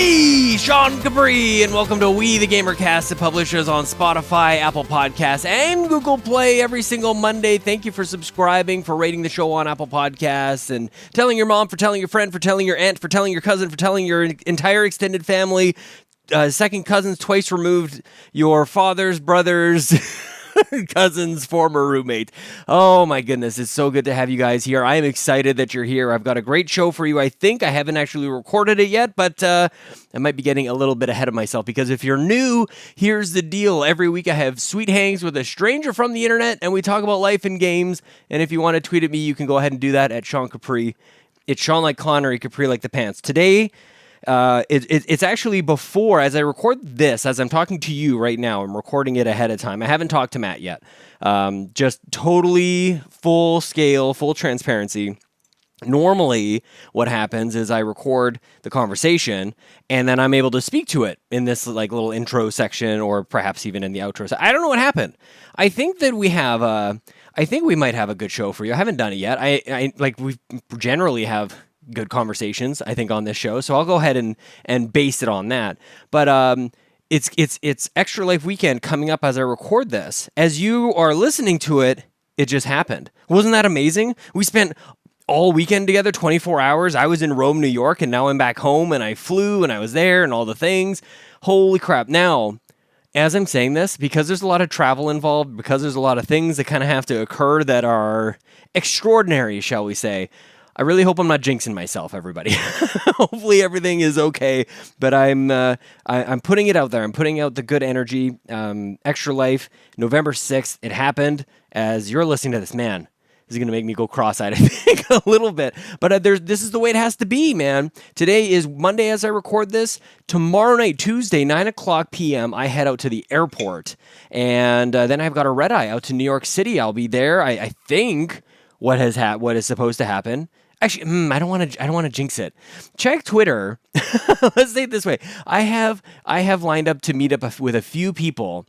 Hey, Sean Capri, and welcome to We the GamerCast, the publishers on Spotify, Apple Podcasts, and Google Play every single Monday. Thank you for subscribing, for rating the show on Apple Podcasts, and telling your mom, for telling your friend, for telling your aunt, for telling your cousin, for telling your entire extended family, second cousins twice removed, your father's brothers, cousin's former roommate. Oh my goodness, it's so good to have you guys here. I am excited that you're here. I've got a great show for you. I think I haven't actually recorded it yet, but I might be getting a little bit ahead of myself because if you're new, here's the deal. Every week I have sweet hangs with a stranger from the internet and we talk about life and games. And if you want to tweet at me, you can go ahead and do that at Sean Capri. It's Sean like Connery, Capri like the pants. Today, it's actually before, as I record this, as I'm talking to you right now, I'm recording it ahead of time. I haven't talked to Matt yet. Just totally full scale, full transparency. Normally, what happens is I record the conversation and then I'm able to speak to it in this like little intro section or perhaps even in the outro. So I don't know what happened. I think that we have I think we might have a good show for you. I haven't done it yet. I like we generally have good conversations, I think, on this show. So I'll go ahead and base it on that. But it's Extra Life Weekend coming up as I record this. As you are listening to it, it just happened. Wasn't that amazing? We spent all weekend together, 24 hours. I was in Rome, New York, and now I'm back home, and I flew, and I was there, and all the things. Holy crap. Now, as I'm saying this, because there's a lot of travel involved, because there's a lot of things that kind of have to occur that are extraordinary, shall we say, I really hope I'm not jinxing myself, everybody. Hopefully everything is okay, but I'm putting it out there. I'm putting out the good energy. Extra Life, November 6th. It happened. As you're listening to this, man, this is going to make me go cross-eyed, I think, a little bit. But this is the way it has to be, man. Today is Monday as I record this. Tomorrow night, Tuesday, 9 o'clock p.m., I head out to the airport. And then I've got a red-eye out to New York City. I'll be there. I think what is supposed to happen. Actually, I don't want to jinx it. Check Twitter. Let's say it this way. I have lined up to meet up with a few people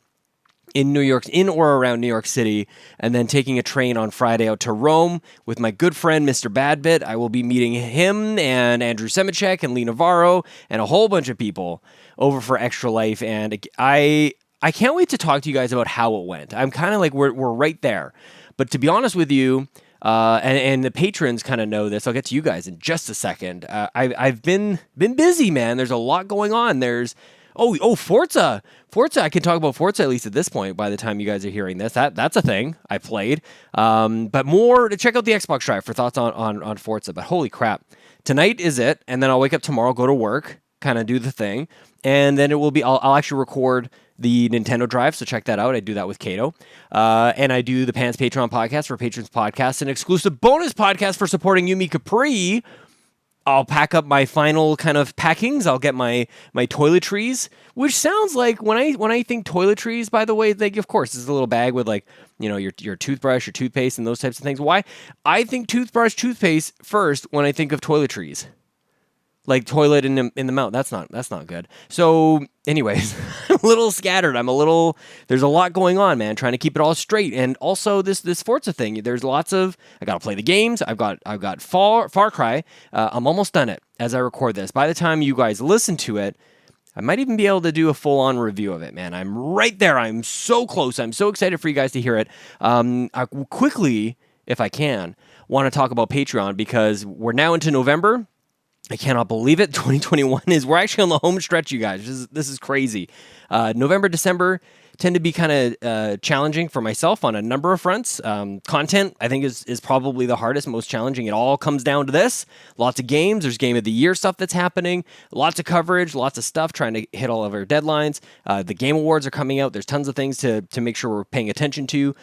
in New York, in or around New York City, and then taking a train on Friday out to Rome with my good friend, Mr. Badbit. I will be meeting him and Andrew Semichek and Lee Navarro and a whole bunch of people over for Extra Life. And I can't wait to talk to you guys about how it went. I'm kind of like, we're right there. But to be honest with you, and the patrons kind of know this. I'll get to you guys in just a second. I've been busy, man. There's a lot going on. There's Forza. I can talk about Forza at least at this point. By the time you guys are hearing this, that's a thing I played. But more to check out the Xbox Drive for thoughts on Forza. But holy crap, tonight is it, and then I'll wake up tomorrow, go to work, kind of do the thing, and then it will be. I'll actually record the Nintendo Drive, so check that out. I do that with Kato. And I do the Pants Patreon podcast for Patrons Podcast, an exclusive bonus podcast for supporting Yumi Capri. I'll pack up my final kind of packings. I'll get my toiletries, which sounds like when I think toiletries, by the way, like, of course, it's a little bag with like, you know, your toothbrush, your toothpaste, and those types of things. Why? I think toothbrush, toothpaste first when I think of toiletries. Like toilet in the mouth. That's not good. So anyways, I'm a little scattered. There's a lot going on, man, trying to keep it all straight. And also this Forza thing, there's lots of, I got to play the games. I've got Far Cry. I'm almost done it as I record this. By the time you guys listen to it, I might even be able to do a full-on review of it, man. I'm right there. I'm so close. I'm so excited for you guys to hear it. I quickly, if I can, want to talk about Patreon because we're now into November. I cannot believe it. 2021 we're actually on the home stretch, you guys. This is crazy. November, December tend to be kind of challenging for myself on a number of fronts. Content, I think, is probably the hardest, most challenging. It all comes down to this. Lots of games. There's Game of the Year stuff that's happening. Lots of coverage, lots of stuff, trying to hit all of our deadlines. The Game Awards are coming out. There's tons of things to make sure we're paying attention to.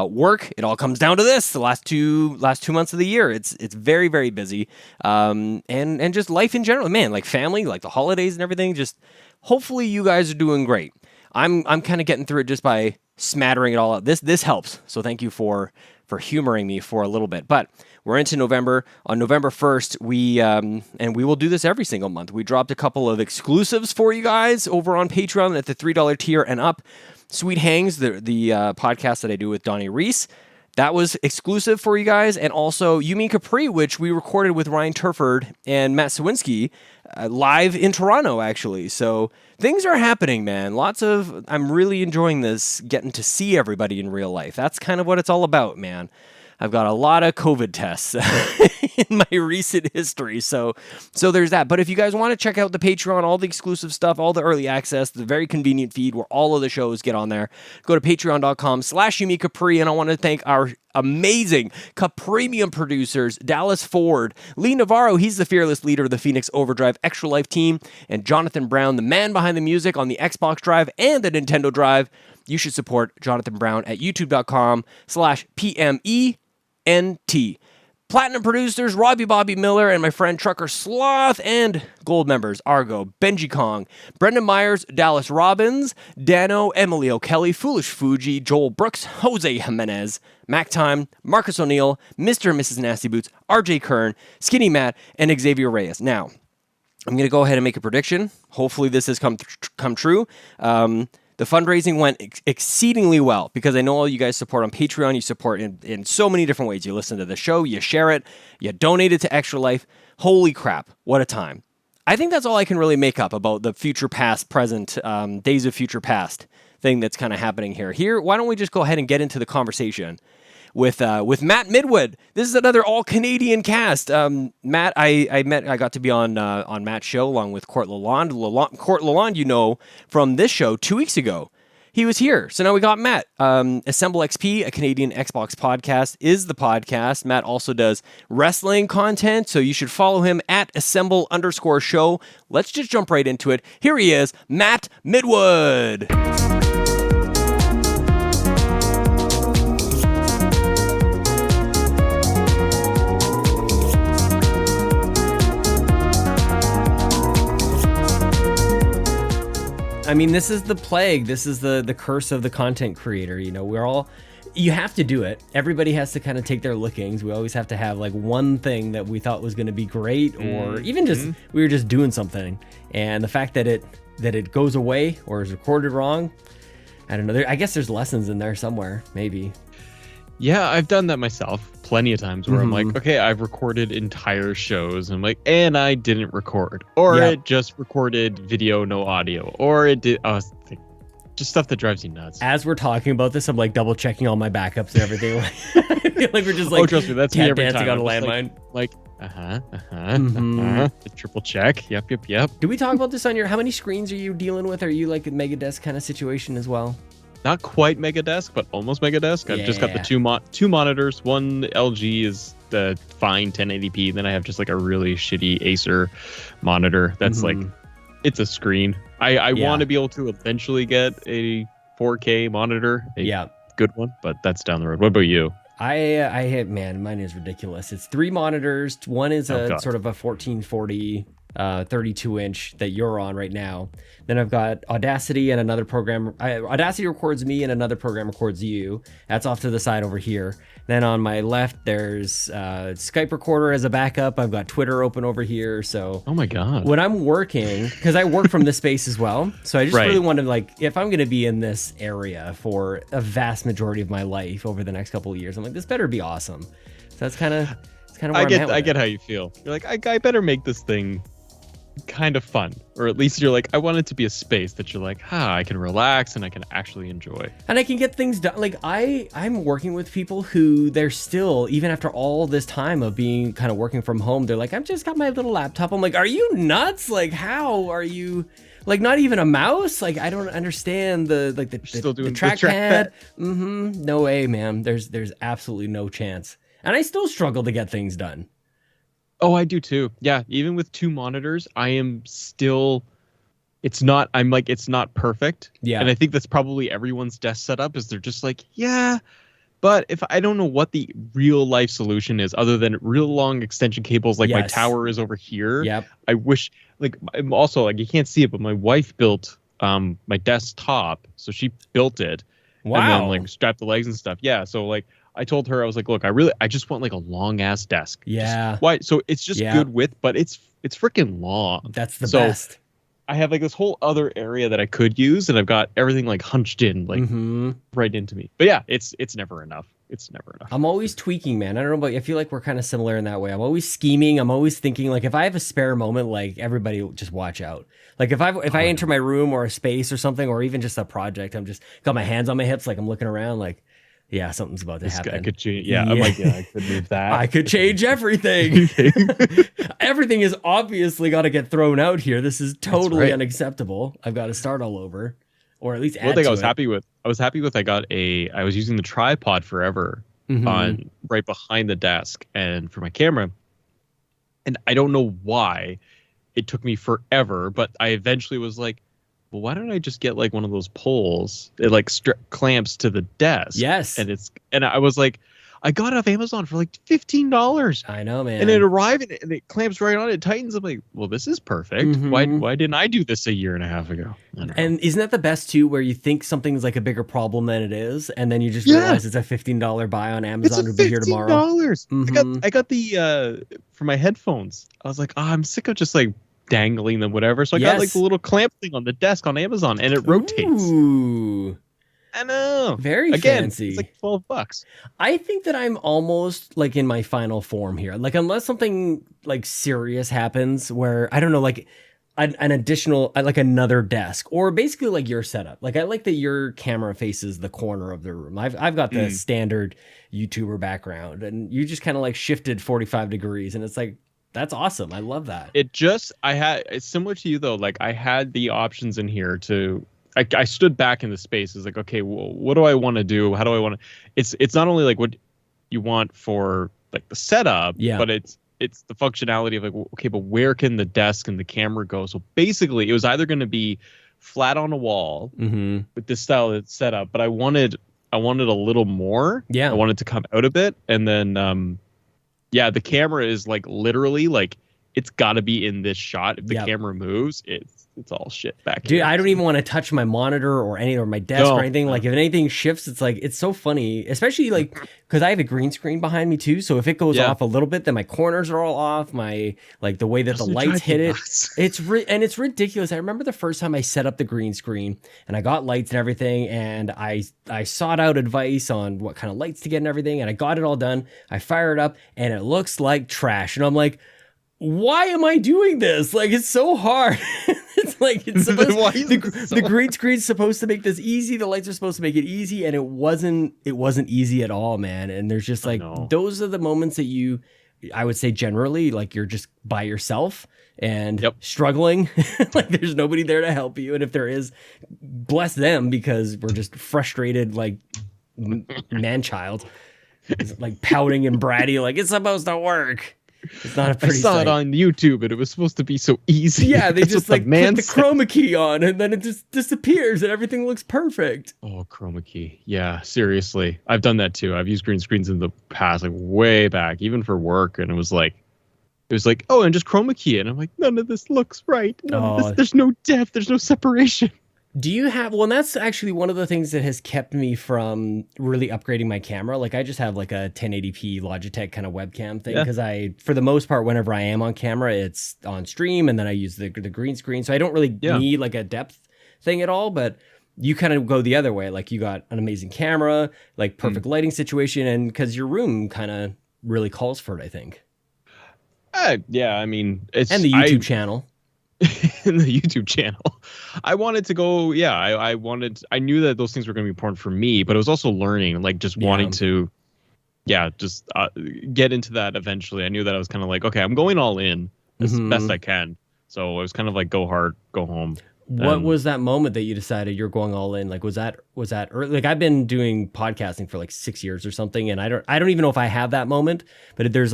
Work, it all comes down to this. The last two months of the year, it's very, very busy. And just life in general. Man, like family, like the holidays and everything. Just hopefully you guys are doing great. I'm kind of getting through it just by smattering it all out. This helps. So thank you for humoring me for a little bit. But we're into November. On November 1st, we will do this every single month. We dropped a couple of exclusives for you guys over on Patreon at the $3 tier and up. Sweet Hangs, the podcast that I do with Donnie Reese. That was exclusive for you guys. And also You Mean Capri, which we recorded with Ryan Turford and Matt Sawinski live in Toronto, actually. So things are happening, man. I'm really enjoying this, getting to see everybody in real life. That's kind of what it's all about, man. I've got a lot of COVID tests in my recent history. So there's that. But if you guys want to check out the Patreon, all the exclusive stuff, all the early access, the very convenient feed where all of the shows get on there, go to patreon.com/YouMeCapri. And I want to thank our amazing Capremium producers, Dallas Ford, Lee Navarro, he's the fearless leader of the Phoenix Overdrive Extra Life team, and Jonathan Brown, the man behind the music on the Xbox Drive and the Nintendo Drive. You should support Jonathan Brown at youtube.com/PMENT. Platinum producers, Robbie Bobby Miller and my friend Trucker Sloth, and gold members, Argo, Benji Kong, Brendan Myers, Dallas Robbins, Dano, Emily O'Kelly, Foolish Fuji, Joel Brooks, Jose Jimenez, Mac Time, Marcus O'Neill, Mr. and Mrs. Nasty Boots, RJ Kern, Skinny Matt, and Xavier Reyes. Now, I'm going to go ahead and make a prediction. Hopefully this has come true. The fundraising went exceedingly well because I know all you guys support on Patreon. You support in so many different ways. You listen to the show, you share it, you donate it to Extra Life. Holy crap, what a time. I think that's all I can really make up about the future past, present, days of future past thing that's kind of happening here. Why don't we just go ahead and get into the conversation with Matt Midwood. This is another all-Canadian cast. Matt, I got to be on Matt's show along with Court Lalonde. Court Lalonde, you know, from this show 2 weeks ago. He was here. So now we got Matt. Assemble XP, a Canadian Xbox podcast, is the podcast. Matt also does wrestling content, so you should follow him at assemble_show. Let's just jump right into it. Here he is, Matt Midwood. I mean, this is the plague. This is the curse of the content creator. You know, you have to do it. Everybody has to kind of take their lickings. We always have to have like one thing that we thought was going to be great, or even just we were just doing something. And the fact that it goes away or is recorded wrong, I don't know. I guess there's lessons in there somewhere, maybe. Yeah, I've done that myself plenty of times where I'm like, okay, I've recorded entire shows. And I'm like, and I didn't record. Or it just recorded video, no audio. Or it did just stuff that drives you nuts. As we're talking about this, I'm like double checking all my backups and everything. I feel like we're just like, trust me, that's me every dancing time. on a landmine. Triple check. Yep. Do we talk about this on how many screens are you dealing with? Are you like a Mega Desk kind of situation as well? Not quite Mega Desk, but almost Mega Desk. I've just got the two monitors. One LG is the fine 1080p. Then I have just like a really shitty Acer monitor. That's like, it's a screen. I want to be able to eventually get a 4K monitor, a good one, but that's down the road. What about you? Man, mine is ridiculous. It's 3 monitors. One is sort of a 1440 32-inch that you're on right now. Then I've got Audacity and another program. Audacity records me and another program records you. That's off to the side over here. Then on my left, there's Skype recorder as a backup. I've got Twitter open over here. So oh my God, when I'm working, because I work from this space as well. So I just really want to, like, if I'm going to be in this area for a vast majority of my life over the next couple of years, I'm like, this better be awesome. So that's kind of where I'm at with I get how you feel. You're like, I better make this thing kind of fun, or at least you're like, I want it to be a space that you're like, I can relax and I can actually enjoy, and I can get things done. Like I'm working with people who they're still, even after all this time of being kind of working from home, they're like, I've just got my little laptop. I'm like, are you nuts? Like, how are you, like, not even a mouse? Like, I don't understand the trackpad. No way, man. There's absolutely no chance, and I still struggle to get things done. Oh, I do too. Yeah, even with 2 monitors, I am still, it's not perfect. Yeah. And I think that's probably everyone's desk setup is they're just like, but if I don't know what the real life solution is other than real long extension cables, like my tower is over here. Yep. I wish, like, I'm also like, you can't see it, but my wife built my desktop. So she built it. Wow. And then like strapped the legs and stuff. Yeah. So like, I told her, I was like, look, I just want like a long ass desk. Yeah. Why? So it's just good width, but it's freaking long. That's the best. I have like this whole other area that I could use, and I've got everything like hunched in, like right into me. But yeah, it's never enough. It's never enough. I'm always tweaking, man. I don't know, but I feel like we're kind of similar in that way. I'm always scheming. I'm always thinking, like, if I have a spare moment, like, everybody just watch out. Like, if I enter my room or a space or something, or even just a project, I'm just got my hands on my hips, like I'm looking around, like, yeah, something's about to happen. I could change. Yeah, I'm like, I could move that. I could change everything. Everything is obviously got to get thrown out here. This is totally unacceptable. I've got to start all over, or at least add one thing to I was it. happy with. I was using the tripod forever on right behind the desk and for my camera, and I don't know why it took me forever, but I eventually was like, well, why don't I just get like one of those poles? It like clamps to the desk. Yes. And I was like, I got it off Amazon for like $15. I know, man. And it arrived and it clamps right on it, tightens. I'm like, well, this is perfect. Why didn't I do this a year and a half ago? And isn't that the best too, where you think something's like a bigger problem than it is, and then you just realize it's a $15 buy on Amazon to be here tomorrow. I got the for my headphones. I was like, I'm sick of just like dangling them, whatever. So I got like the little clamp thing on the desk on Amazon, and it rotates. Ooh. I know. Very fancy. It's like $12. I think that I'm almost like in my final form here. Like, unless something like serious happens where, I don't know, like an additional, like another desk, or basically like your setup. Like, I like that your camera faces the corner of the room. I've got the standard YouTuber background, and you just kind of like shifted 45 degrees, and it's like, that's awesome. I love that. It's similar to you though. Like, I had the options in here to, I stood back in the space. It's like, okay, well, what do I want to do? How do I want to? It's not only like what you want for like the setup, but it's the functionality of like, okay, but where can the desk and the camera go? So basically, it was either going to be flat on a wall with this style of setup, but I wanted a little more. Yeah, I wanted to come out a bit, and then the camera is like literally like it's got to be in this shot. If the camera moves, it's all shit back here. Dude, I don't even want to touch my monitor or my desk or anything. Like, if anything shifts, it's like, it's so funny, especially like, because I have a green screen behind me too. So if it goes off a little bit, then my corners are all off. My, like, the way that the lights hit it, it's ridiculous. I remember the first time I set up the green screen and I got lights and everything, and I sought out advice on what kind of lights to get and everything, and I got it all done. I fire it up and it looks like trash, and I'm like, why am I doing this? Like, it's so hard. It's like, it's supposed the green screen's supposed to make this easy. The lights are supposed to make it easy, and it wasn't easy at all, man. And there's just like, those are the moments that I would say generally, like, you're just by yourself and struggling. Like, there's nobody there to help you. And if there is, bless them, because we're just frustrated, like, man-child. It's like pouting and bratty, like, it's supposed to work. It's not a pretty I saw it on YouTube, and it was supposed to be so easy. Yeah, they just like put the chroma key on, and then it just disappears, and everything looks perfect. Oh, chroma key. Yeah, seriously. I've done that too. I've used green screens in the past, like way back, even for work, and it was like, oh, and just chroma key, and I'm like, none of this looks right. There's no depth, there's no separation. Do you have, well, and that's actually one of the things that has kept me from really upgrading my camera. Like, I just have like a 1080p Logitech kind of webcam thing, because for the most part, whenever I am on camera, it's on stream, and then I use the green screen. So I don't really need like a depth thing at all, but you kind of go the other way. Like, you got an amazing camera, like perfect lighting situation, and because your room kind of really calls for it, I think. Yeah, I mean, it's... And the YouTube channel. In the YouTube channel, I wanted to go. Yeah, I knew that those things were going to be important for me, but it was also learning, like just wanting to, just get into that eventually. I knew that I was kind of like, okay, I'm going all in as best I can. So it was kind of like, go hard, go home. What was that moment that you decided you're going all in? Like, was that early? Like, I've been doing podcasting for like 6 years or something, and I don't even know if I have that moment, but there's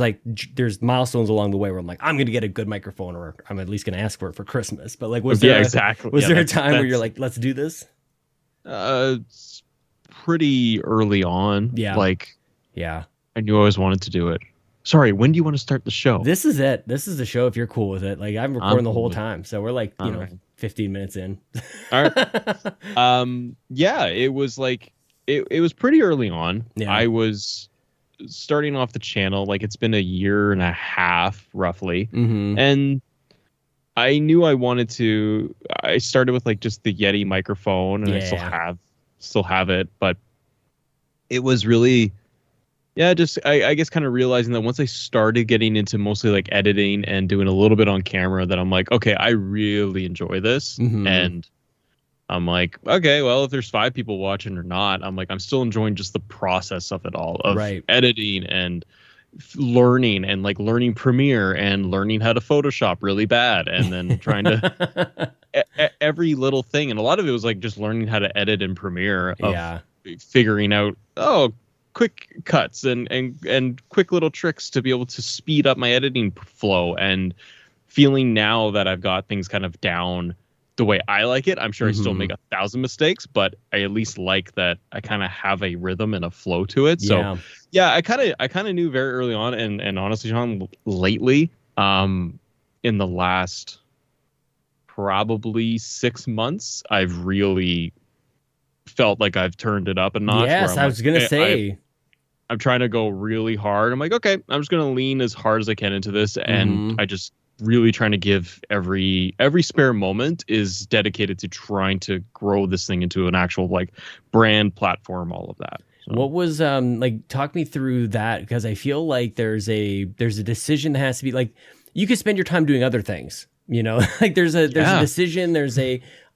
milestones along the way where I'm like, I'm going to get a good microphone, or I'm at least going to ask for it for Christmas. But like, was there a time where you're like, let's do this? It's pretty early on. Yeah. Like, I knew I always wanted to do it. Sorry, when do you want to start the show? This is it. This is the show if you're cool with it. Like, I'm recording the whole time, so we're like, 15 minutes in. All right. It was like, it was pretty early on. Yeah. I was starting off the channel. Like, it's been a year and a half roughly. And I knew I wanted to, I started with like just the Yeti microphone, and I still have it, but it was really Yeah, just I guess kind of realizing that once I started getting into mostly like editing and doing a little bit on camera, that I'm like, okay, I really enjoy this. And I'm like, okay, well, if there's 5 people watching or not, I'm like, I'm still enjoying just the process of it all, of editing and learning and like learning Premiere and learning how to Photoshop really bad and then trying to every little thing. And a lot of it was like just learning how to edit in Premiere, of figuring out, quick cuts and quick little tricks to be able to speed up my editing flow, and feeling now that I've got things kind of down the way I like it. I'm sure I still make 1,000 mistakes, but I at least like that I kind of have a rhythm and a flow to it. So yeah, I kind of knew very early on, and honestly, Sean, lately, in the last probably 6 months, I've really felt like I've turned it up a notch. Yes, I was gonna say. I'm trying to go really hard. I'm like, okay, I'm just gonna lean as hard as I can into this, and I just really trying to give every spare moment is dedicated to trying to grow this thing into an actual like brand platform, all of that. So. What was like, talk me through that, because I feel like there's a decision that has to be, like, you could spend your time doing other things, you know, like there's a decision,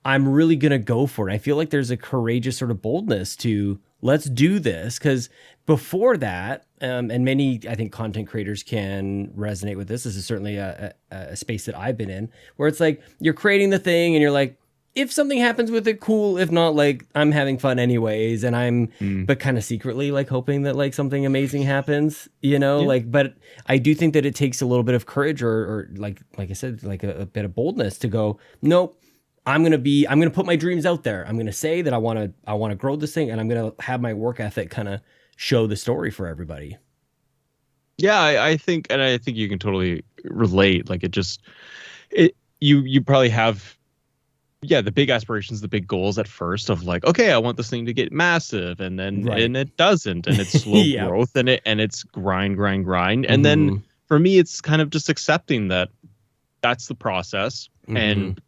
I'm really going to go for it. I feel like there's a courageous sort of boldness to, let's do this. Because before that, and many, I think, content creators can resonate with this. This is certainly a space that I've been in, where it's like, you're creating the thing and you're like, if something happens with it, cool. If not, like, I'm having fun anyways. And but kind of secretly, like, hoping that like something amazing happens, you know, like, but I do think that it takes a little bit of courage or like I said, like a bit of boldness to go, nope. I'm going to put my dreams out there. I'm going to say that I want to grow this thing, and I'm going to have my work ethic kind of show the story for everybody. Yeah, I think you can totally relate. Like, you probably have, the big aspirations, the big goals at first of like, okay, I want this thing to get massive, and then and it doesn't, and it's slow growth, and it's grind. And then for me, it's kind of just accepting that that's the process. And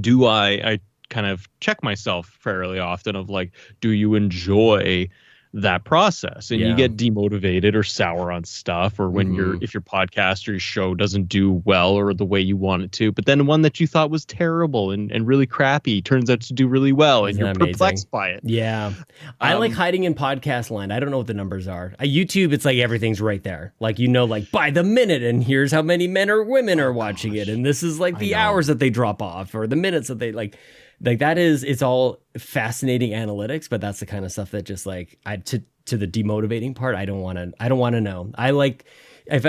do I kind of check myself fairly often of like, do you enjoy that process? And you get demotivated or sour on stuff, or when if your podcast or your show doesn't do well or the way you want it to, but then one that you thought was terrible and really crappy turns out to do really well, and you're perplexed by it. Yeah. I like hiding in podcast land. I don't know what the numbers are. YouTube, it's like everything's right there. Like, you know, like by the minute, and here's how many men or women are watching it. And this is like the hours that they drop off, or the minutes that they like that is, it's all fascinating analytics, but that's the kind of stuff that just like, to the demotivating part, I don't want to know. I like, if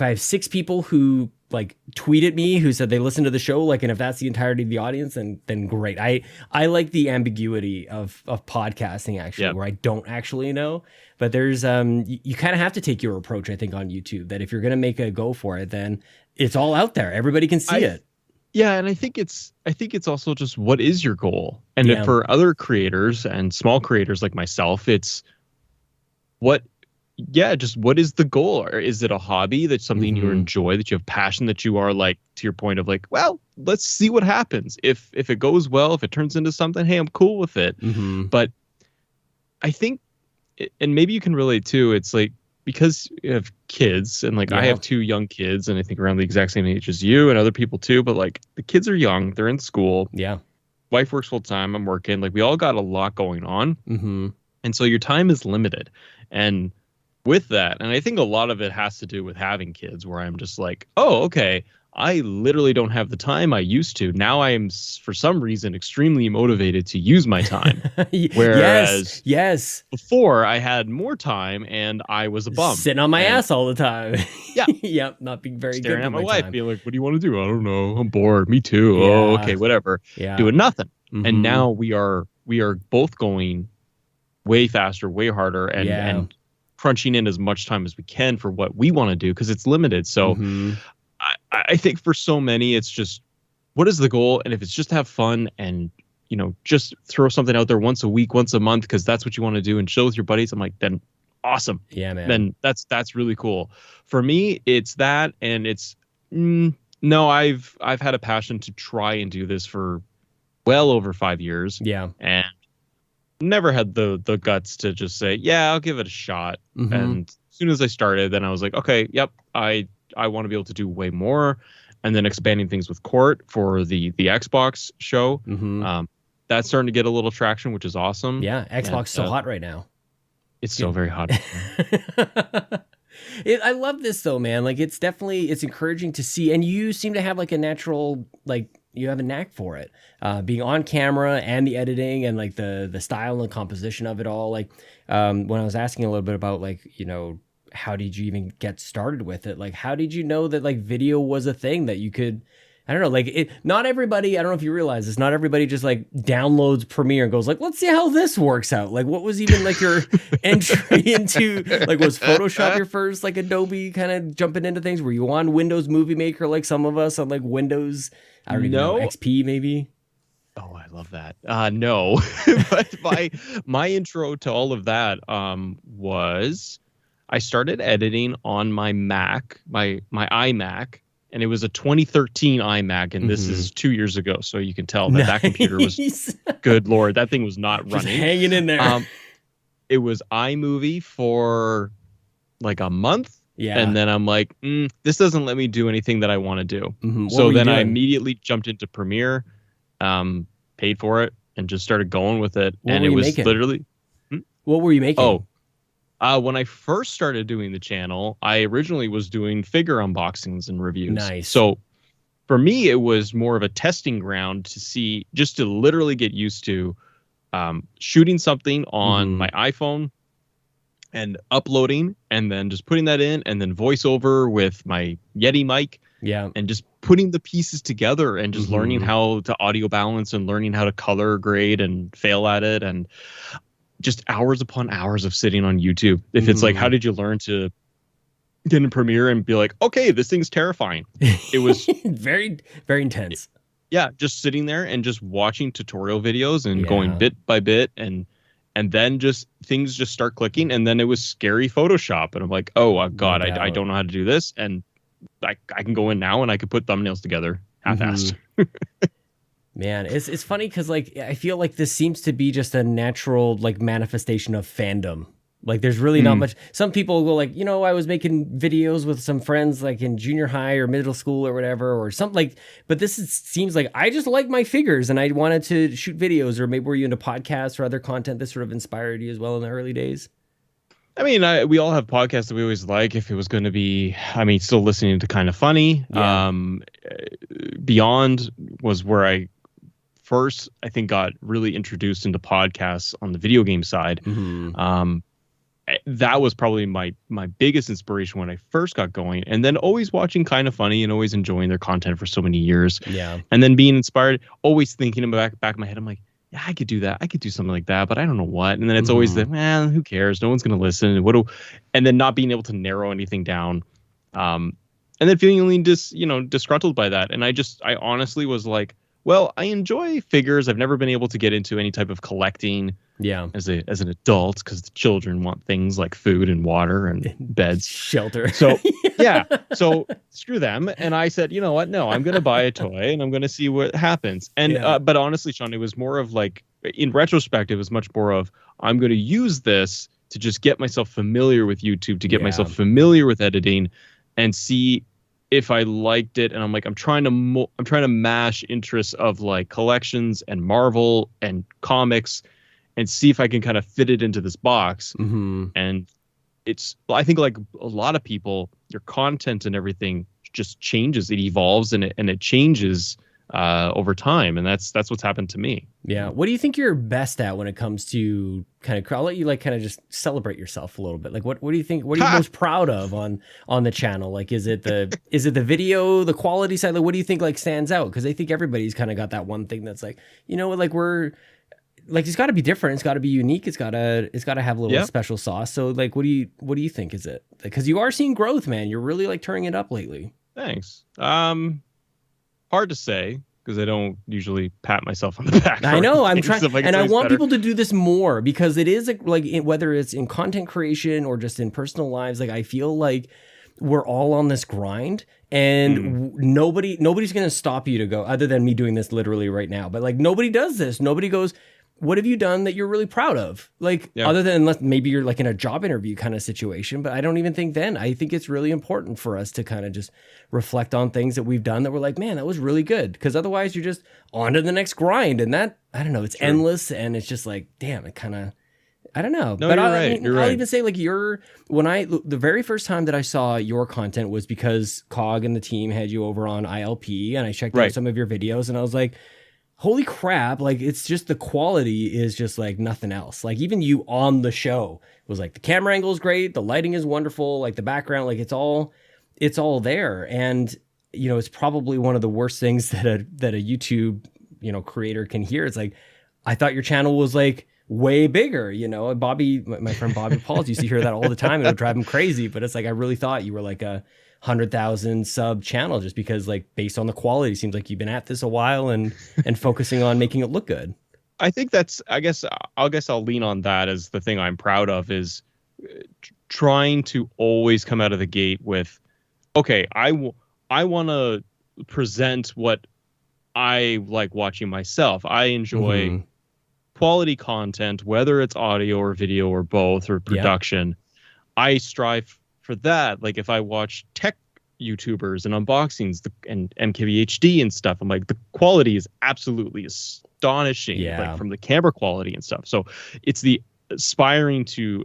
I have 6 people who like tweet at me who said they listened to the show, like, and if that's the entirety of the audience, then great. I like the ambiguity of podcasting, actually, where I don't actually know, but there's, you kind of have to take your approach, I think, on YouTube, that if you're going to make a go for it, then it's all out there. Everybody can see it. Yeah, and I think it's also just, what is your goal? And for other creators and small creators like myself, it's what is the goal? Or is it a hobby that's something you enjoy, that you have passion, that you are like, to your point of like, well, let's see what happens. If it goes well, if it turns into something, hey, I'm cool with it. But I think, and maybe you can relate too, it's like, because you have kids, and like I have 2 young kids, and I think around the exact same age as you and other people too, but like the kids are young, they're in school. Wife works full time, I'm working, like we all got a lot going on. And so your time is limited. And with that, and I think a lot of it has to do with having kids, where I'm just like, oh, okay, I literally don't have the time I used to. Now I am, for some reason, extremely motivated to use my time. Whereas before I had more time and I was a bum. Sitting on my ass all the time. Yeah. Yep. Not being very Staring good at my wife, time. Being like, what do you want to do? I don't know. I'm bored. Me too. Oh, okay, whatever. Doing nothing. And now we are both going way faster, way harder, and crunching in as much time as we can for what we want to do, because it's limited. So I think for so many, it's just, what is the goal? And if it's just to have fun and, you know, just throw something out there once a week, once a month, because that's what you want to do and chill with your buddies, I'm like, then awesome. Yeah, man. Then that's really cool. For me, it's that, and it's, no, I've had a passion to try and do this for well over 5 years. Yeah. And never had the guts to just say, yeah, I'll give it a shot. Mm-hmm. And as soon as I started, then I was like, okay, yep, I want to be able to do way more. And then expanding things with Court for the Xbox show. Mm-hmm. That's starting to get a little traction, which is awesome. Yeah, Xbox is so hot right now. It's so very hot. I love this though, man. Like it's encouraging to see, and you seem to have like a natural, like you have a knack for it, being on camera and the editing and like the style and the composition of it all. Like when I was asking a little bit about like, you know, how did you even get started with it? Like, how did you know that like video was a thing that you could, I don't know, like not everybody, I don't know if you realize this, not everybody just like downloads Premiere and goes like, let's see how this works out. Like what was even like your entry into, like was Photoshop your first like Adobe kind of jumping into things? Were you on Windows Movie Maker like some of us on like Windows, I don't even know, XP maybe? Oh, I love that. No, but my intro to all of that was I started editing on my Mac, my iMac, and it was a 2013 iMac, and this is 2 years ago, so you can tell that that computer was, good Lord, that thing was not running. Just hanging in there. It was iMovie for like a month, and then I'm like, this doesn't let me do anything that I want to do. So then I immediately jumped into Premiere, paid for it, and just started going with it. What and were it you was making? literally... What were you making? When I first started doing the channel, I originally was doing figure unboxings and reviews. Nice. So for me, it was more of a testing ground to see, just to literally get used to shooting something on my iPhone and uploading, and then just putting that in, and then voiceover with my Yeti mic. Yeah. And just putting the pieces together and just learning how to audio balance and learning how to color grade and fail at it. And just hours upon hours of sitting on YouTube. If it's like, how did you learn to get in Premiere and be like, okay, this thing's terrifying? It was very, very intense. Yeah, just sitting there and just watching tutorial videos and going bit by bit, and then just things just start clicking, and then it was scary Photoshop, and I'm like, oh God, I don't know how to do this, and I can go in now and I could put thumbnails together half-assed. Man, it's funny because like I feel like this seems to be just a natural like manifestation of fandom. Like there's really not much. Some people go like, you know, I was making videos with some friends like in junior high or middle school or whatever, or something like, but seems like I just like my figures and I wanted to shoot videos. Or maybe were you into podcasts or other content that sort of inspired you as well in the early days? I mean, we all have podcasts that we always like. If it was going to be, I mean, still listening to Kind of Funny. Yeah. Beyond was where I first, I think, got really introduced into podcasts on the video game side. That was probably my biggest inspiration when I first got going, and then always watching Kind of Funny and always enjoying their content for so many years. Yeah. And then being inspired, always thinking in the back of my head, I'm like, yeah, I could do that. I could do something like that, but I don't know what. And then it's always the, man, who cares? No one's going to listen. And then not being able to narrow anything down. And then feeling disgruntled by that. And I honestly was like, well, I enjoy figures. I've never been able to get into any type of collecting as an adult, because the children want things like food and water and beds. Shelter. So, so screw them. And I said, you know what? No, I'm going to buy a toy and I'm going to see what happens. And but honestly, Sean, it was more of like, in retrospect, it was much more of, I'm going to use this to just get myself familiar with YouTube, to get myself familiar with editing and see if I liked it. And I'm like, I'm trying to mash interests of like collections and Marvel and comics and see if I can kind of fit it into this box. And I think like a lot of people, your content and everything just changes. It evolves and it changes over time. And that's what's happened to me. Yeah. What do you think you're best at when it comes to kind of, I'll let you like kind of just celebrate yourself a little bit. Like what do you think, what are you most proud of on the channel? Like, is it the video, the quality side? Like, what do you think like stands out? Cause I think everybody's kind of got that one thing that's like, you know, like it's got to be different. It's got to be unique. It's got to have a little special sauce. So like, what do you think is it? Because you are seeing growth, man. You're really like turning it up lately. Thanks. Hard to say, because I don't usually pat myself on the back. I know, I'm trying, and I want better. people to do this more, because it is like whether it's in content creation or just in personal lives, like I feel like we're all on this grind, and nobody's going to stop you to go, other than me doing this literally right now. But like nobody does this. Nobody goes, what have you done that you're really proud of? Like, other than unless maybe you're like in a job interview kind of situation, but I don't even think then. I think it's really important for us to kind of just reflect on things that we've done that we're like, man, that was really good. Because otherwise you're just on to the next grind. And that, I don't know, it's endless. And it's just like, damn, it kind of, I don't know. No, but I'll even say like the very first time that I saw your content was because Cog and the team had you over on ILP, and I checked out some of your videos, and I was like, holy crap, like it's just the quality is just like nothing else. Like even you on the show was like the camera angle is great, the lighting is wonderful, like the background, like it's all there. And you know, it's probably one of the worst things that a YouTube, you know, creator can hear. It's like, I thought your channel was like way bigger, you know. Bobby, my friend Bobby Pauls used to hear that all the time. It would drive him crazy, but it's like, I really thought you were like a 100,000 sub channel, just because like based on the quality, it seems like you've been at this a while and focusing on making it look good. I think that's, I guess I'll lean on that as the thing I'm proud of, is trying to always come out of the gate with, okay, I want to present what I like watching myself. I enjoy quality content, whether it's audio or video or both or production. I strive for that. Like if I watch tech YouTubers and unboxings and MKBHD and stuff, I'm like, the quality is absolutely astonishing, like from the camera quality and stuff. So it's the aspiring to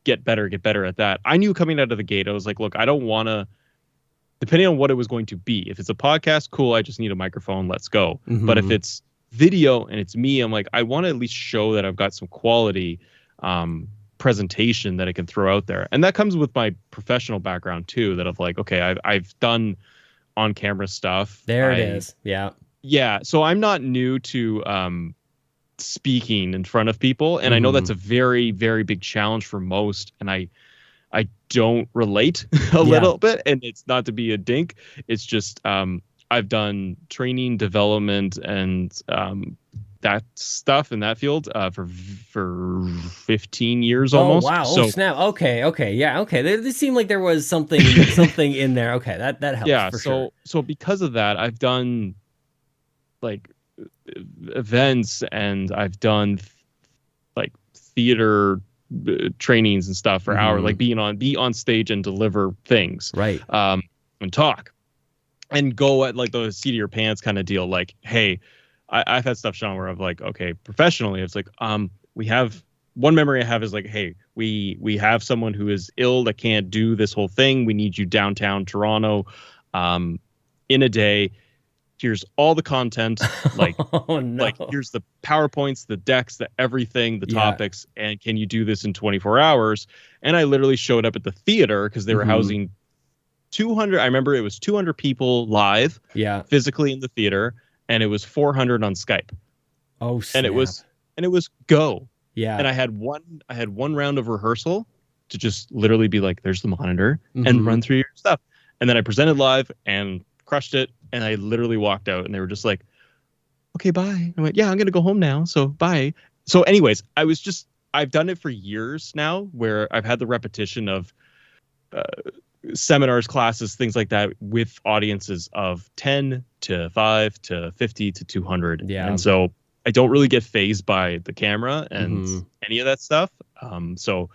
get better at that. I knew coming out of the gate, I was like, look, I don't want to, depending on what it was going to be. If it's a podcast, cool, I just need a microphone, let's go. But if it's video and it's me, I'm like, I want to at least show that I've got some quality presentation that I can throw out there. And that comes with my professional background too, that I've like, okay, I've done on camera stuff. There it is. Yeah. So I'm not new to speaking in front of people. And I know that's a very, very big challenge for most. And I don't relate a little bit, and it's not to be a dink. It's just, I've done training, development, and that stuff in that field for 15 years almost. Oh wow! So, snap! Okay, yeah, okay. There seemed like there was something in there. Okay, that helps. Yeah. For sure. So because of that, I've done like events, and I've done like theater trainings and stuff for hours, like be on stage and deliver things, right? And talk. And go at like the seat of your pants kind of deal. Like, hey, I've had stuff shown where I'm like, okay, professionally, it's like, we have one memory I have is like, hey, we have someone who is ill that can't do this whole thing. We need you downtown Toronto, in a day. Here's all the content, like, like here's the PowerPoints, the decks, the everything, the topics, and can you do this in 24 hours? And I literally showed up at the theater because they were housing 200. I remember it was 200 people live, physically in the theater, and it was 400 on Skype. Oh, snap. And it was go. Yeah. And I had one round of rehearsal to just literally be like, there's the monitor and run through your stuff. And then I presented live and crushed it. And I literally walked out, and they were just like, okay, bye. I went, yeah, I'm going to go home now. So bye. So anyways, I've done it for years now, where I've had the repetition of seminars, classes, things like that, with audiences of 10 to 5 to 50 to 200. Yeah. And so I don't really get fazed by the camera and any of that stuff. So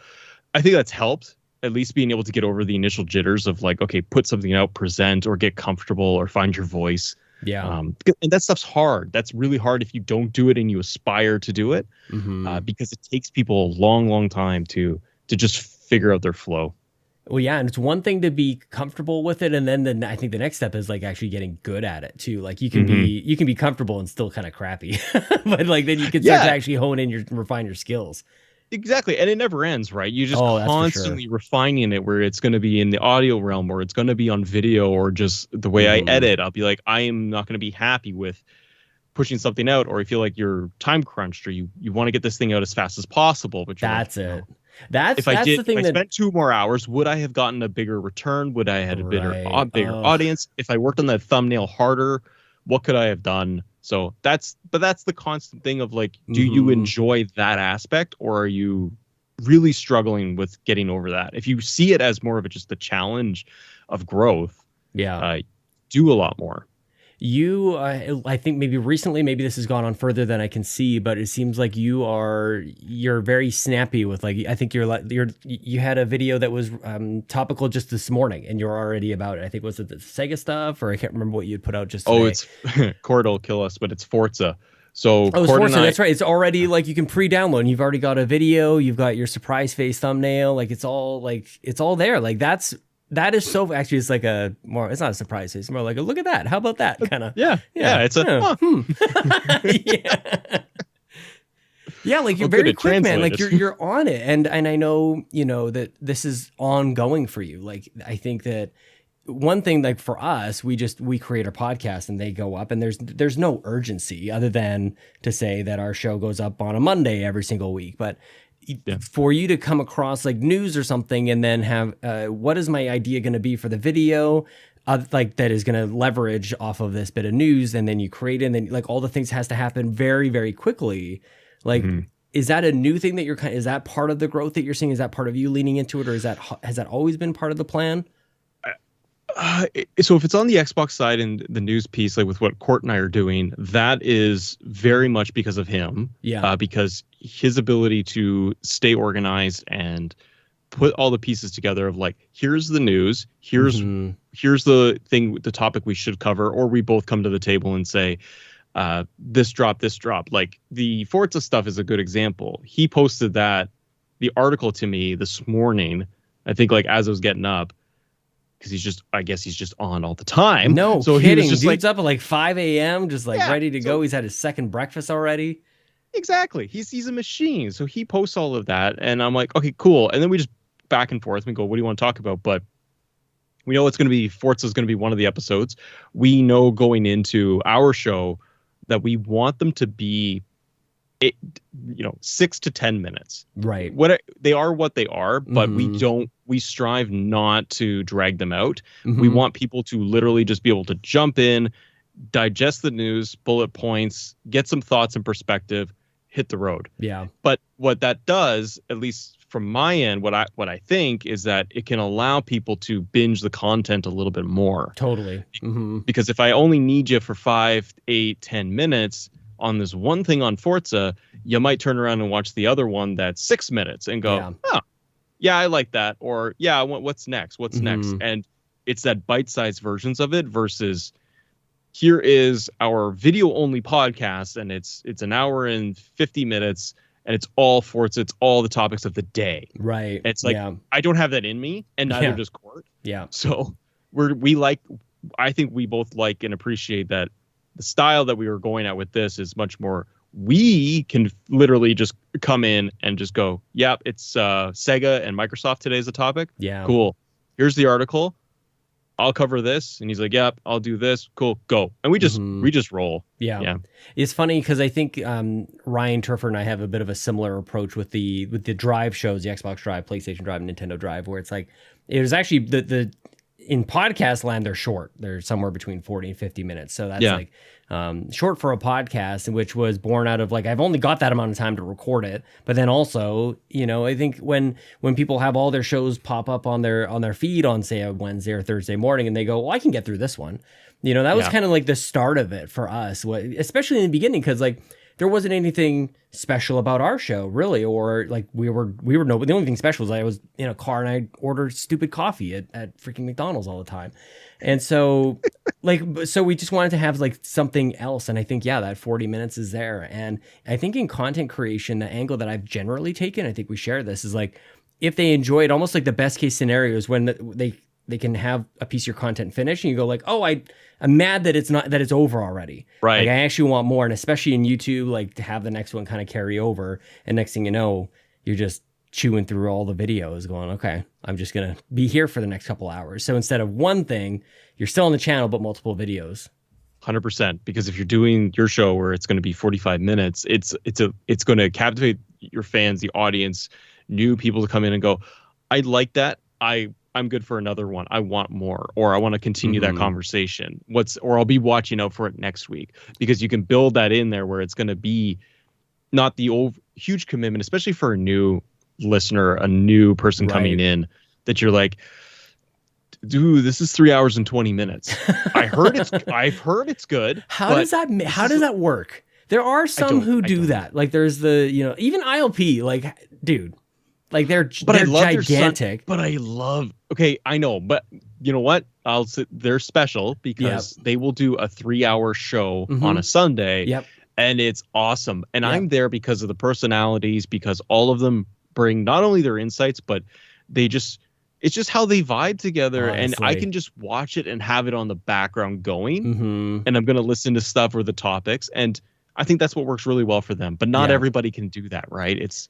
I think that's helped, at least being able to get over the initial jitters of like, okay, put something out, present, or get comfortable, or find your voice. Yeah. And that stuff's hard. That's really hard if you don't do it and you aspire to do it, because it takes people a long, long time to just figure out their flow. Well, yeah, and it's one thing to be comfortable with it, and then I think the next step is like actually getting good at it too. Like you can be comfortable and still kind of crappy, but like then you can start to actually refine your skills. Exactly, and it never ends, right? You just constantly refining it, where it's going to be in the audio realm, or it's going to be on video, or just the way I edit. I'll be like, I am not going to be happy with pushing something out, or I feel like you're time crunched, or you want to get this thing out as fast as possible. But that's like, it. That's the thing. If I that... spent 2 more hours, would I have gotten a bigger return? Would I have had a bigger audience? If I worked on that thumbnail harder, what could I have done? So that's the constant thing of like, do you enjoy that aspect, or are you really struggling with getting over that? If you see it as more of just a challenge of growth, do a lot more. I think maybe recently, maybe this has gone on further than I can see, but it seems like you're very snappy with, like, I think you had a video that was topical just this morning, and you're already about it. I think, was it the Sega stuff, or I can't remember what you'd put out just today. Oh, it's Cord will kill us, but it's Forza. So it's Forza. That's right. It's already like you can pre-download, and you've already got a video, you've got your surprise face thumbnail, like it's all there. Like that is so, actually, it's like it's not a surprise face, it's more like a look at that. How about that kind of? Yeah. It's a, yeah. Yeah, like you're very quick, man. Like you're on it. And I know, that this is ongoing for you. Like, I think that one thing, like for us, we create our podcast and they go up, and there's no urgency other than to say that our show goes up on a Monday every single week. But for you to come across like news or something and then have what is my idea going to be for the video, like that is going to leverage off of this bit of news, and then you create it, and then like all the things has to happen very, very quickly. Like, is that a new thing that is that part of the growth that you're seeing? Is that part of you leaning into it, or has that always been part of the plan? So if it's on the Xbox side and the news piece, like with what Court and I are doing, that is very much because of him. Yeah. Because his ability to stay organized and put all the pieces together of like, here's the news, here's the thing, the topic we should cover, or we both come to the table and say, this drop. Like the Forza stuff is a good example. He posted the article to me this morning, I think, like as I was getting up. Because I guess he's just on all the time. No so kidding. He was just Dude's up at like 5 a.m. just like ready to go. He's had his second breakfast already. Exactly. He's a machine. So he posts all of that. And I'm like, okay, cool. And then we just back and forth. We go, what do you want to talk about? But we know Forza's going to be one of the episodes. We know going into our show that we want them to be 6 to 10 minutes. Right. They are what they are, but we strive not to drag them out. We want people to literally just be able to jump in, digest the news, bullet points, get some thoughts and perspective, hit the road. Yeah. But what that does, at least from my end, what I think is that it can allow people to binge the content a little bit more. Totally. Because if I only need you for 5, 8, 10 minutes on this one thing on Forza, you might turn around and watch the other one that's 6 minutes and go, I like that. Or, what's next? And it's that bite-sized versions of it versus here is our video-only podcast, and it's an hour and 50 minutes, and it's all Forza. It's all the topics of the day. Right. It's like, I don't have that in me, and neither does Court. Yeah. So I think we both like and appreciate that the style that we were going at with this is much more, we can literally just come in and just go, yep, it's Sega and Microsoft today is the topic. Yeah. Cool. Here's the article. I'll cover this. And he's like, yep, I'll do this. Cool. Go. And we just roll. Yeah. It's funny because I think Ryan Turfer and I have a bit of a similar approach with the Drive shows, the Xbox Drive, PlayStation Drive, and Nintendo Drive, where it's like, it was actually the in podcast land, they're short. They're somewhere between 40 and 50 minutes. So that's like short for a podcast, which was born out of like, I've only got that amount of time to record it. But then also, I think when people have all their shows pop up on their feed on, say, a Wednesday or Thursday morning, and they go, well, I can get through this one. That was kind of like the start of it for us, especially in the beginning, because like there wasn't anything special about our show, really, or like the only thing special was I was in a car and I ordered stupid coffee at freaking McDonald's all the time. And so so we just wanted to have like something else. And I think, that 40 minutes is there. And I think in content creation, the angle that I've generally taken, I think we share this, is like, if they enjoy it, almost like the best case scenario is when they can have a piece of your content finished and you go like, oh, I'm mad that it's over already. Right. Like I actually want more. And especially in YouTube, like to have the next one kind of carry over. And next thing you know, you're just chewing through all the videos going, okay, I'm just going to be here for the next couple hours. So instead of one thing, you're still on the channel, but multiple videos. 100%. Because if you're doing your show where it's going to be 45 minutes, it's going to captivate your fans, the audience, new people to come in and go, I like that. I'm good for another one. I want more, or I want to continue that conversation. Or I'll be watching out for it next week, because you can build that in there where it's going to be not the huge commitment, especially for a new listener, a new person coming in, that you're like, dude, this is 3 hours and 20 minutes. I've heard it's good. How does that work? There are some who do that. Like there's even ILP, like, dude, like they're gigantic. Okay, I know, but you know what? They're special because they will do a 3-hour show on a Sunday. Yep. And it's awesome. And I'm there because of the personalities, because all of them bring not only their insights, but it's just how they vibe together. Honestly. And I can just watch it and have it on the background going. And I'm going to listen to stuff or the topics. And I think that's what works really well for them. But not everybody can do that, right? It's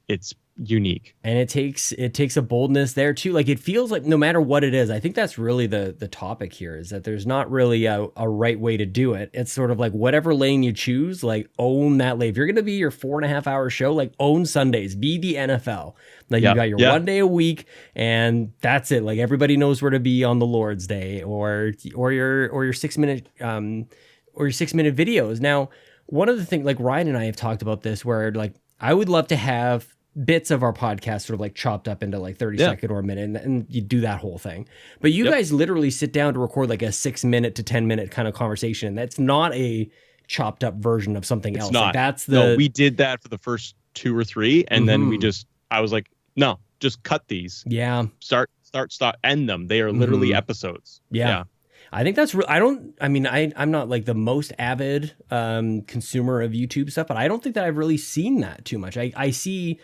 unique. And it takes a boldness there too. Like it feels like no matter what it is, I think that's really the topic here, is that there's not really a right way to do it. It's sort of like whatever lane you choose, like own that lane. If you're going to be your 4.5 hour show, like own Sundays, be the NFL. Like you got your 1 day a week and that's it. Like everybody knows where to be on the Lord's Day or your 6 minute, or your 6 minute videos. Now, one of the things, like Ryan and I have talked about this, where like I would love to have bits of our podcast sort of like chopped up into like 30-second or a minute, and you do that whole thing. But you guys literally sit down to record like a 6 minute to 10 minute kind of conversation. And that's not a chopped up version of something else. Not. Like No, we did that for the first 2 or 3. And then I was like, no, just cut these. Yeah. Start, stop, end them. They are literally episodes. Yeah. I think that's I'm not like the most avid consumer of YouTube stuff, but I don't think that I've really seen that too much. I see,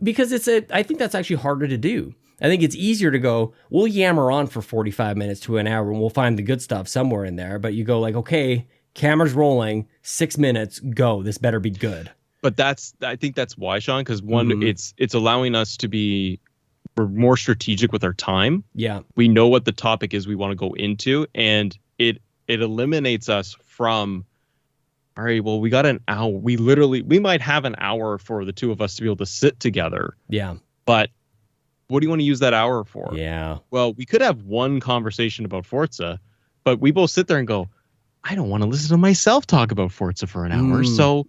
because I think that's actually harder to do. I think it's easier to go, we'll yammer on for 45 minutes to an hour and we'll find the good stuff somewhere in there. But you go like, okay, camera's rolling, 6 minutes, go. This better be good. But I think that's why, Sean, because one, it's allowing us to be, we're more strategic with our time. Yeah. We know what the topic is we want to go into, and it eliminates us from, all right, well, we got an hour. We might have an hour for the two of us to be able to sit together. Yeah. But what do you want to use that hour for? Yeah. Well, we could have one conversation about Forza, but we both sit there and go, I don't want to listen to myself talk about Forza for an hour. So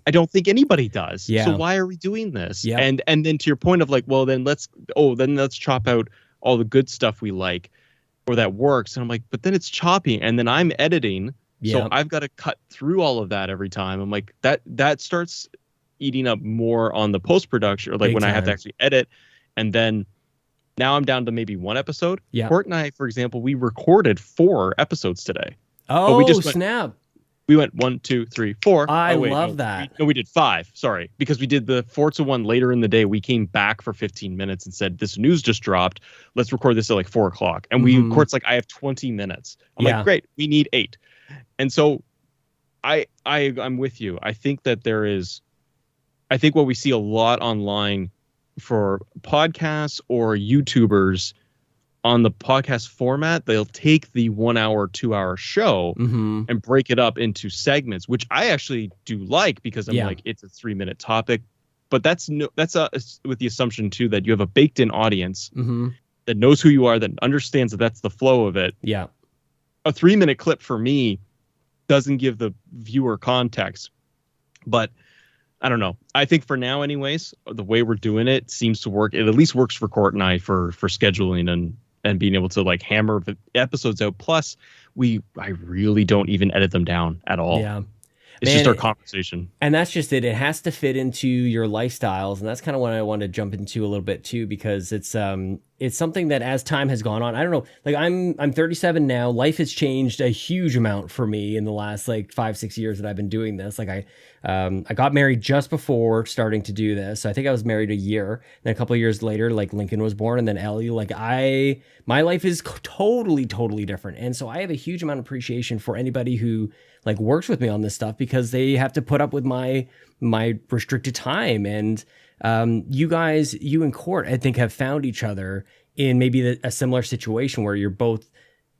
I don't think anybody does. Yeah. So why are we doing this? Yeah. And then to your point of like, well, then let's chop out all the good stuff we like or that works. And I'm like, but then it's choppy. And then I'm editing. Yeah. So I've got to cut through all of that every time. I'm like, that starts eating up more on the post-production, or like I have to actually edit. And then now I'm down to maybe one episode. Yeah. Court and I, for example, we recorded 4 episodes today. Oh, snap. We went 1, 2, 3, 4. I love that. We did 5. Sorry. Because we did the Forza one later in the day. We came back for 15 minutes and said, this news just dropped. Let's record this at like 4 o'clock. And Court's like, I have 20 minutes. I'm like, great. We need 8. And so I'm with you. I think that I think what we see a lot online for podcasts or YouTubers on the podcast format, they'll take the 1 hour, 2 hour show and break it up into segments, which I actually do like, because I'm like, it's a 3-minute topic. But that's with the assumption too that you have a baked in audience that knows who you are, that understands that that's the flow of it. Yeah. A 3-minute clip for me doesn't give the viewer context, but I don't know. I think for now anyways, the way we're doing it seems to work. It at least works for Court and I for scheduling and being able to like hammer the episodes out. Plus I really don't even edit them down at all. Yeah. It's just our conversation. And that's just it. It has to fit into your lifestyles. And that's kind of what I want to jump into a little bit too, because it's something that as time has gone on, I don't know, like I'm 37 now. Life has changed a huge amount for me in the last like 5-6 years that I've been doing this. Like I got married just before starting to do this. So I think I was married a year. Then a couple of years later, like Lincoln was born, and then Ellie. Like my life is totally different. And so I have a huge amount of appreciation for anybody who like works with me on this stuff, because they have to put up with my restricted time. And you guys, you and Court, I think, have found each other in maybe a similar situation where you're both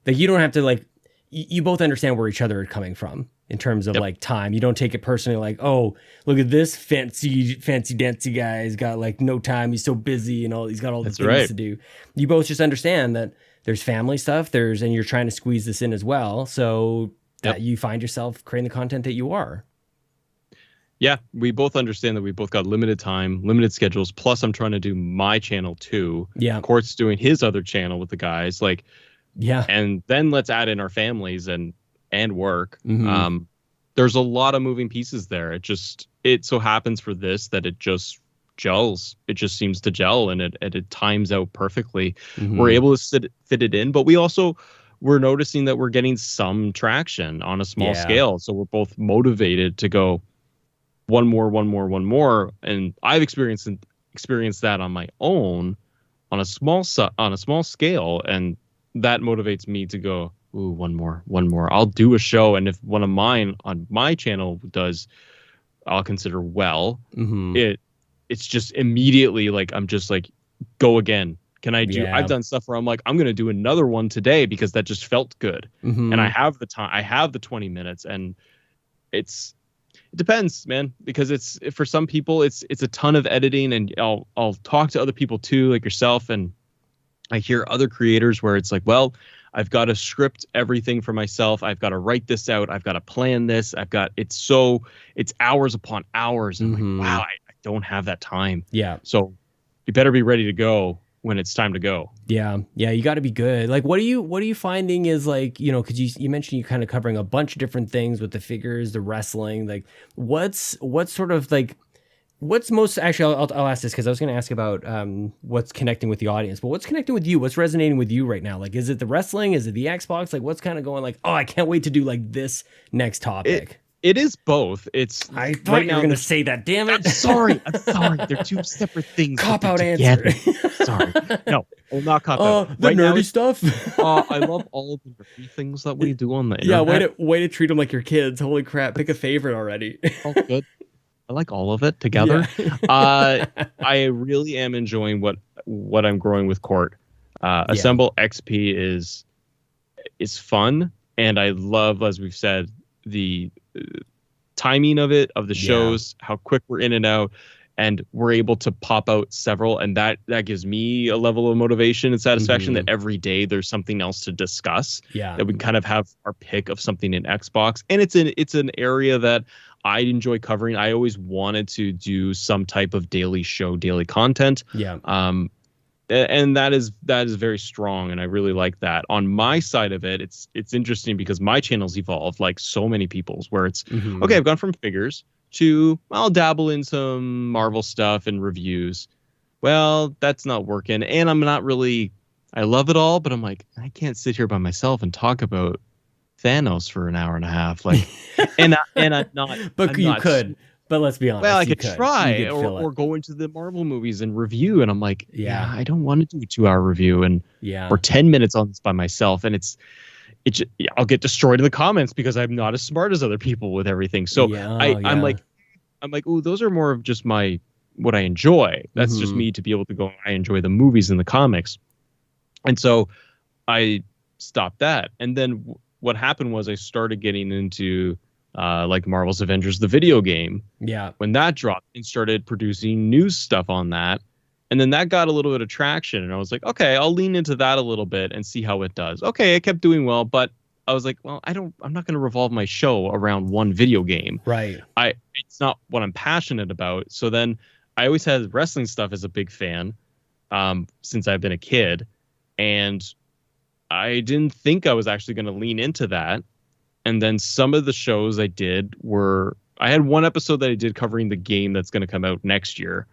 like, you don't have to like, you both understand where each other are coming from in terms of like time. You don't take it personally like, oh, look at this fancy dancy guy. He's got like no time. He's so busy and he's got all the things to do. You both just understand that there's family stuff, and you're trying to squeeze this in as well. So that you find yourself creating the content that you are. Yeah, we both understand that we both got limited time, limited schedules. Plus, I'm trying to do my channel too. Yeah, Court's doing his other channel with the guys. Like, Yeah. And then let's add in our families and work. Mm-hmm. There's a lot of moving pieces there. It so happens for this that it just gels. It just seems to gel, and it times out perfectly. Mm-hmm. We're able to fit it in, but we're noticing that we're getting some traction on a small scale. So we're both motivated to go one more. And I've experienced that on my own on a small scale, and that motivates me to go, ooh, one more. I'll do a show, and if one of mine on my channel does, I'll consider well. Mm-hmm. It's just immediately like I'm just like, go again. Can I do? Yeah. I've done stuff where I'm like, I'm gonna do another one today because that just felt good, and I have the time. I have the 20 minutes, and it depends, man, because it's for some people it's a ton of editing, and I'll talk to other people too, like yourself, and I hear other creators where it's like, well, I've got to script everything for myself. I've got to write this out. I've got to plan this. It's hours upon hours. And I'm like, wow, I don't have that time. Yeah. So you better be ready to go when it's time to go. Yeah. Yeah. You got to be good. Like, what are you finding is like, cause you mentioned you kind of covering a bunch of different things with the figures, the wrestling, like what's sort of like, what's most, actually, I'll ask this because I was going to ask about what's connecting with the audience, but what's connecting with you? What's resonating with you right now? Like, is it the wrestling? Is it the Xbox? Like, what's kind of going like, oh, I can't wait to do like this next topic? It is both. I thought you were going to say that. Damn it. I'm sorry. They're two separate things. Cop out answer. Sorry. No, well, not cop out. The right nerdy now, stuff. I love all of the nerdy things that we do on the internet. Yeah, way to treat them like your kids. Holy crap. Pick a favorite already. Oh, good. I like all of it together. Yeah. I really am enjoying what I'm growing with Court. Assemble XP is fun, and I love, as we've said, the timing of the shows, how quick we're in and out, and we're able to pop out several, and that gives me a level of motivation and satisfaction that every day there's something else to discuss. Yeah, that we can kind of have our pick of something in Xbox, and it's an area that I enjoy covering. I always wanted to do some type of daily content. Yeah. And that is very strong, and I really like that. On my side of it, it's interesting because my channel's evolved like so many people's, where it's okay, I've gone from figures to I'll dabble in some Marvel stuff and reviews. Well, that's not working, and I'm not really. I love it all, but I'm like, I can't sit here by myself and talk about Thanos for an hour and a half, like, and I'm not. But you could. But let's be honest. Well, I could try, or go into the Marvel movies and review, and I'm like, yeah, I don't want to do a 2-hour review or 10 minutes on this by myself, and I'll get destroyed in the comments because I'm not as smart as other people with everything. So I'm like, oh, those are more of just what I enjoy. That's just me to be able to go. I enjoy the movies and the comics, and so I stopped that. And then what happened was I started getting into like Marvel's Avengers, the video game. Yeah. When that dropped, and started producing news stuff on that. And then that got a little bit of traction. And I was like, okay, I'll lean into that a little bit and see how it does. Okay, it kept doing well, but I was like, well, I'm not going to revolve my show around one video game. Right. It's not what I'm passionate about. So then I always had wrestling stuff as a big fan since I've been a kid. And I didn't think I was actually going to lean into that. And then some of the shows I did I had one episode that I did covering the game that's going to come out next year.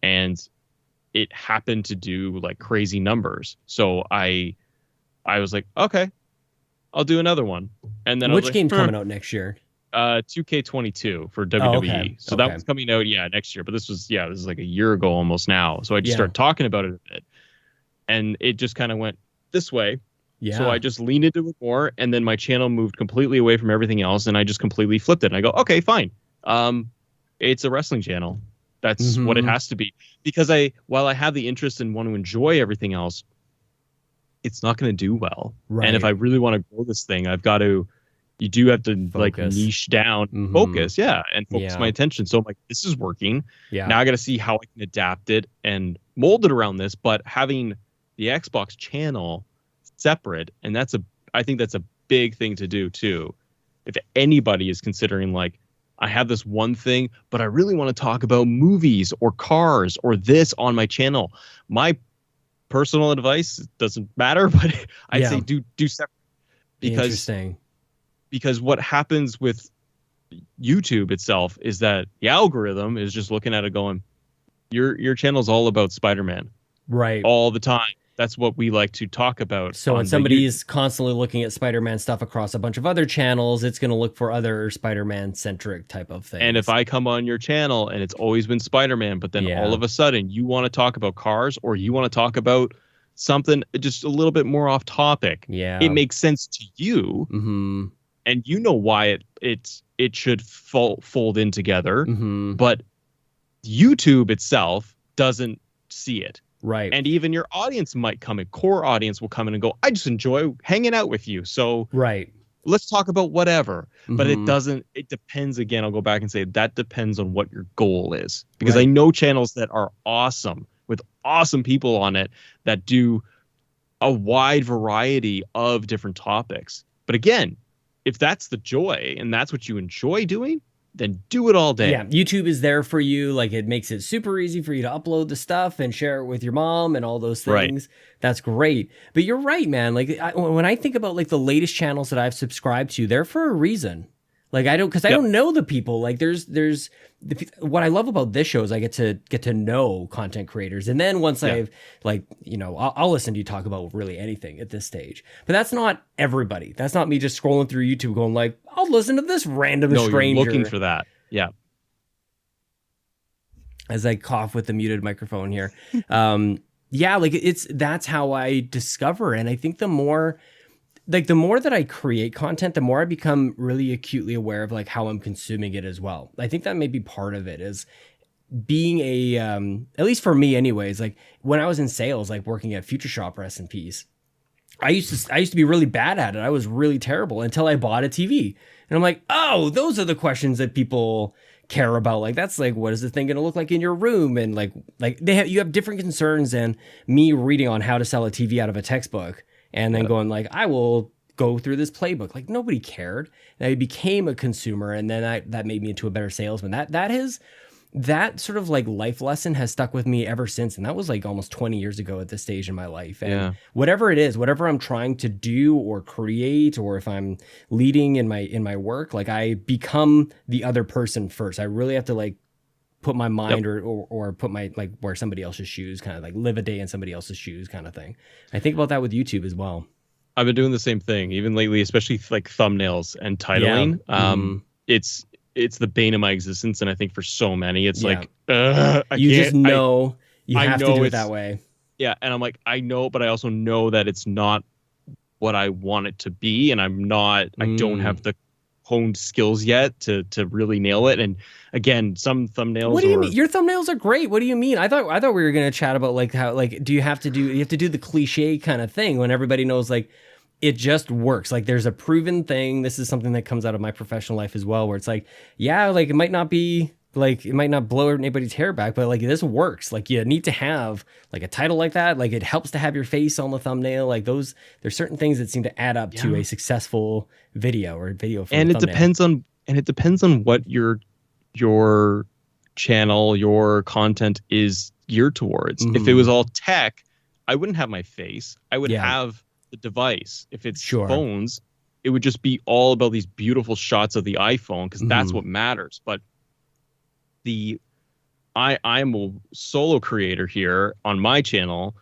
And it happened to do like crazy numbers. So I was like, okay, I'll do another one. And then which game's coming out next year? 2K22 for WWE. Okay. So that was coming out, next year. But this is like a year ago almost now. So I just started talking about it a bit. And it just kind of went this way. Yeah. So I just leaned into it more, and then my channel moved completely away from everything else, and I just completely flipped it. And I go, okay, fine. It's a wrestling channel. That's what it has to be. Because while I have the interest and want to enjoy everything else, it's not going to do well. Right. And if I really want to grow this thing, you do have to focus. Like niche down, focus, and focus my attention. So I'm like, this is working. Yeah. Now I got to see how I can adapt it and mold it around this. But having the Xbox channel separate, and I think that's a big thing to do too. If anybody is considering like, I have this one thing, but I really want to talk about movies or cars or this on my channel, my personal advice. It doesn't matter, but I'd say do separate, because what happens with YouTube itself is that the algorithm is just looking at it going, your channel's all about Spider-Man, right, all the time. That's what we like to talk about. So when somebody's constantly looking at Spider-Man stuff across a bunch of other channels, it's going to look for other Spider-Man centric type of things. And if I come on your channel and it's always been Spider-Man, but then all of a sudden you want to talk about cars, or you want to talk about something just a little bit more off topic, it makes sense to you, and you know why it should fold in together, but YouTube itself doesn't see it. Right. And even your audience might come in, core audience will come in and go, I just enjoy hanging out with you. So let's talk about whatever. But it depends. Again, I'll go back and say that depends on what your goal is. Because I know channels that are awesome with awesome people on it that do a wide variety of different topics. But again, if that's the joy and that's what you enjoy doing, then do it all day. Yeah, YouTube is there for you. Like, it makes it super easy for you to upload the stuff and share it with your mom and all those things. That's great. But you're right, man. Like, when I think about like the latest channels that I've subscribed to, they're for a reason. Like, I don't know the people. Like, there's what I love about this show is I get to know content creators, and then once I've like, you know, I'll listen to you talk about really anything at this stage. But that's not everybody. That's not me just scrolling through YouTube going like, I'll listen to this random stranger. You're looking for that. Yeah. As I cough with the muted microphone here, like that's how I discover. And I think the more that I create content, the more I become really acutely aware of like how I'm consuming it as well. I think that may be part of it, is being a, at least for me anyways, like when I was in sales, like working at Future Shop, rest in peace, I used to be really bad at it. I was really terrible until I bought a TV. And I'm like, oh, those are the questions that people care about. Like, that's like, what is the thing going to look like in your room? And like you have different concerns than me reading on how to sell a TV out of a textbook. And then going like, I will go through this playbook. Like, nobody cared. And I became a consumer, and then that made me into a better salesman. That sort of like life lesson has stuck with me ever since. And that was like almost 20 years ago at this stage in my life. And whatever it is, whatever I'm trying to do or create, or if I'm leading in my work, like I become the other person first. I really have to like put my mind or put my, like, wear somebody else's shoes, kind of like live a day in somebody else's shoes kind of thing. I think about that with YouTube as well. I've been doing the same thing, even lately, especially like thumbnails and titling. It's the bane of my existence. And I think for so many, it's like, you just know you have to do it that way. Yeah. And I'm like, I know, but I also know that it's not what I want it to be. And I don't have the honed skills yet to really nail it. And again, some thumbnails. What do you mean? Your thumbnails are great. What do you mean? I thought we were going to chat about like how, like, you have to do the cliche kind of thing when everybody knows like it just works. Like, there's a proven thing. This is something that comes out of my professional life as well, where it's like, like it might not be like, it might not blow anybody's hair back, but like this works. Like, you need to have like a title like that. Like, it helps to have your face on the thumbnail. Like, there's certain things that seem to add up to a successful video or video. And it depends on what your channel, your content is geared towards. If it was all tech, I wouldn't have my face. I would have the device. If it's phones, it would just be all about these beautiful shots of the iPhone, because that's what matters. But I'm a solo creator here on my channel,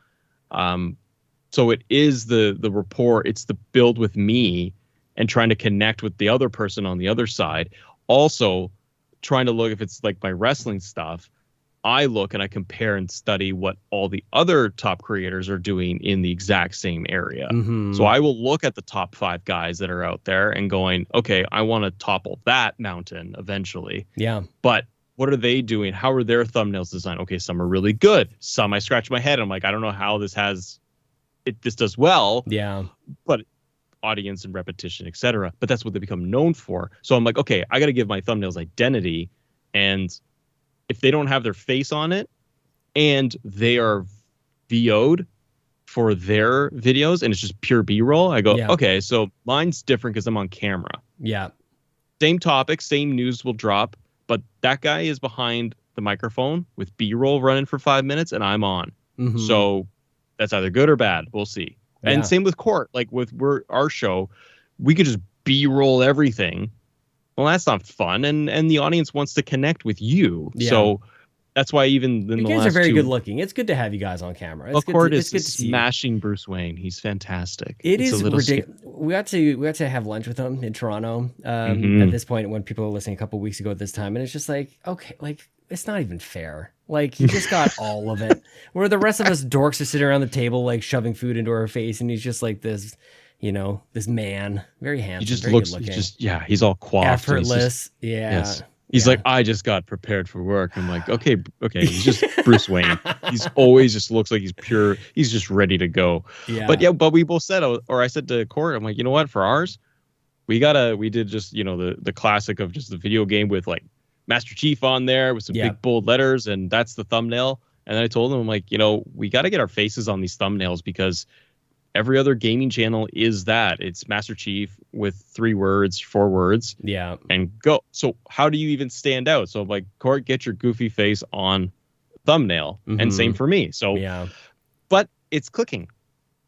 so it is the rapport, it's the build with me and trying to connect with the other person on the other side. Also trying to look, if it's like my wrestling stuff, I look and I compare and study what all the other top creators are doing in the exact same area. So I will look at the top 5 guys that are out there and going, okay, I want to topple that mountain eventually. But what are they doing? How are their thumbnails designed? Okay, some are really good. Some I scratch my head. I'm like, I don't know how this does well. But audience and repetition, etc. But that's what they become known for. So I'm like, okay, I got to give my thumbnails identity. And if they don't have their face on it and they are VO'd for their videos and it's just pure B-roll, I go, okay, so mine's different because I'm on camera. Same topic, same news will drop, but that guy is behind the microphone with B-roll running for 5 minutes and I'm on. So that's either good or bad. We'll see. Yeah. And same with Court. Like with our show, we could just B-roll everything. Well, that's not fun, and the audience wants to connect with you. Yeah. So that's why even in you the guys last are very two, good looking. It's good to have you guys on camera. It's Court good is to see smashing Bruce Wayne. He's fantastic. It's ridiculous. We got to have lunch with him in Toronto. At this point, when people were listening a couple of weeks ago at this time, and it's just like, okay, like it's not even fair. Like he just got all of it. Where the rest of us dorks are sitting around the table like shoving food into our face, and he's just like this. This man, very handsome, he just very looks, good looking. He's all coiffed. Effortless. Yes. He's like, I just got prepared for work. I'm like, okay. He's just Bruce Wayne. He's always just looks like he's pure. He's just ready to go. Yeah. But we both said, or I said to Court, I'm like, you know what? For ours, we did just, the classic of just the video game with like Master Chief on there with some big bold letters. And that's the thumbnail. And then I told him, I'm like, we got to get our faces on these thumbnails because every other gaming channel is that. It's Master Chief with 3 words, 4 words. Yeah. And go. So how do you even stand out? So I'm like, Court, get your goofy face on thumbnail. And same for me. So, but it's clicking.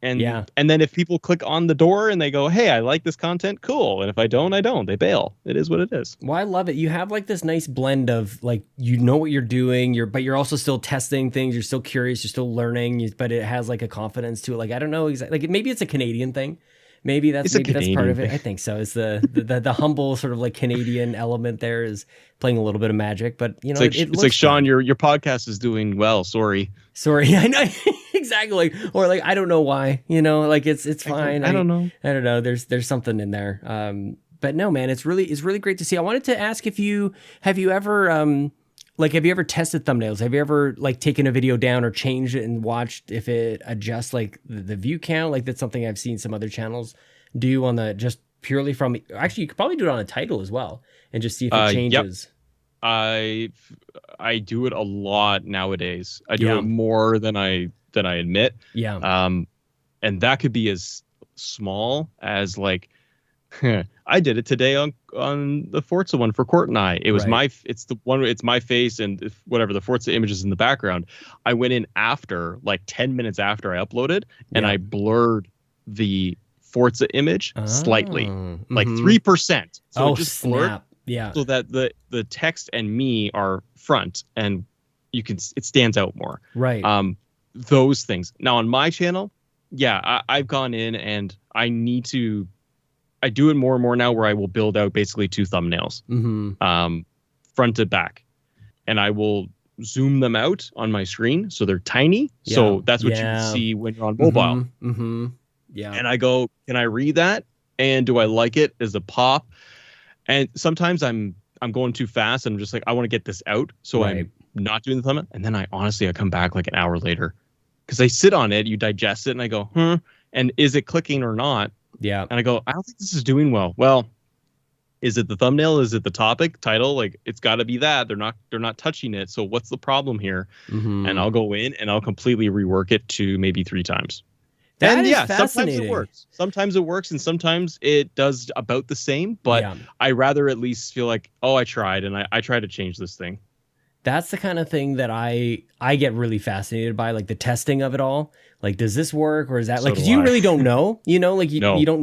And then if people click on the door and they go, hey, I like this content, cool. And if I don't, I don't. They bail. It is what it is. Well, I love it. You have like this nice blend of like, what you're doing, but you're also still testing things. You're still curious. You're still learning, but it has like a confidence to it. Like, I don't know exactly. Like maybe it's a Canadian thing. Maybe that's part of it. I think so. It's the humble sort of like Canadian element there is playing a little bit of magic, but it's like Sean, your podcast is doing well. Sorry. I know exactly. Or like, I don't know why, like it's fine. I don't know. I don't know. There's something in there. But no, man, it's really great to see. I wanted to ask have you ever tested thumbnails? Have you ever like taken a video down or changed it and watched if it adjusts like the view count? Like that's something I've seen some other channels do on the just purely from. Actually, you could probably do it on a title as well and just see if it changes. Yep. I do it a lot nowadays. I do it more than I admit. Yeah. And that could be as small as like. I did it today on the Forza one for Court and I. It was it's my face and whatever the Forza image is in the background. I went in after like 10 minutes after I uploaded and I blurred the Forza image slightly, like 3%. So it just blurred. Yeah. So that the text and me are front and it stands out more. Right. Those things. Now on my channel, I've gone in and I do it more and more now where I will build out basically 2 thumbnails, front to back, and I will zoom them out on my screen so they're tiny. Yeah. So that's what you can see when you're on mobile. Yeah. And I go, can I read that? And do I like it as a pop? And sometimes I'm going too fast and I'm just like, I want to get this out. So I'm not doing the thumbnail. And then I come back like an hour later because I sit on it, you digest it and I go, and is it clicking or not? Yeah. And I go, I don't think this is doing well. Well, is it the thumbnail? Is it the topic title? Like it's got to be that. They're not touching it. So what's the problem here? And I'll go in and I'll completely rework it to maybe 3 times. That is sometimes fascinating. it works. Sometimes it works and sometimes it does about the same. But I rather at least feel like, I tried and I tried to change this thing. That's the kind of thing that I get really fascinated by, like the testing of it all. Like, does this work or is that because you really don't know, you don't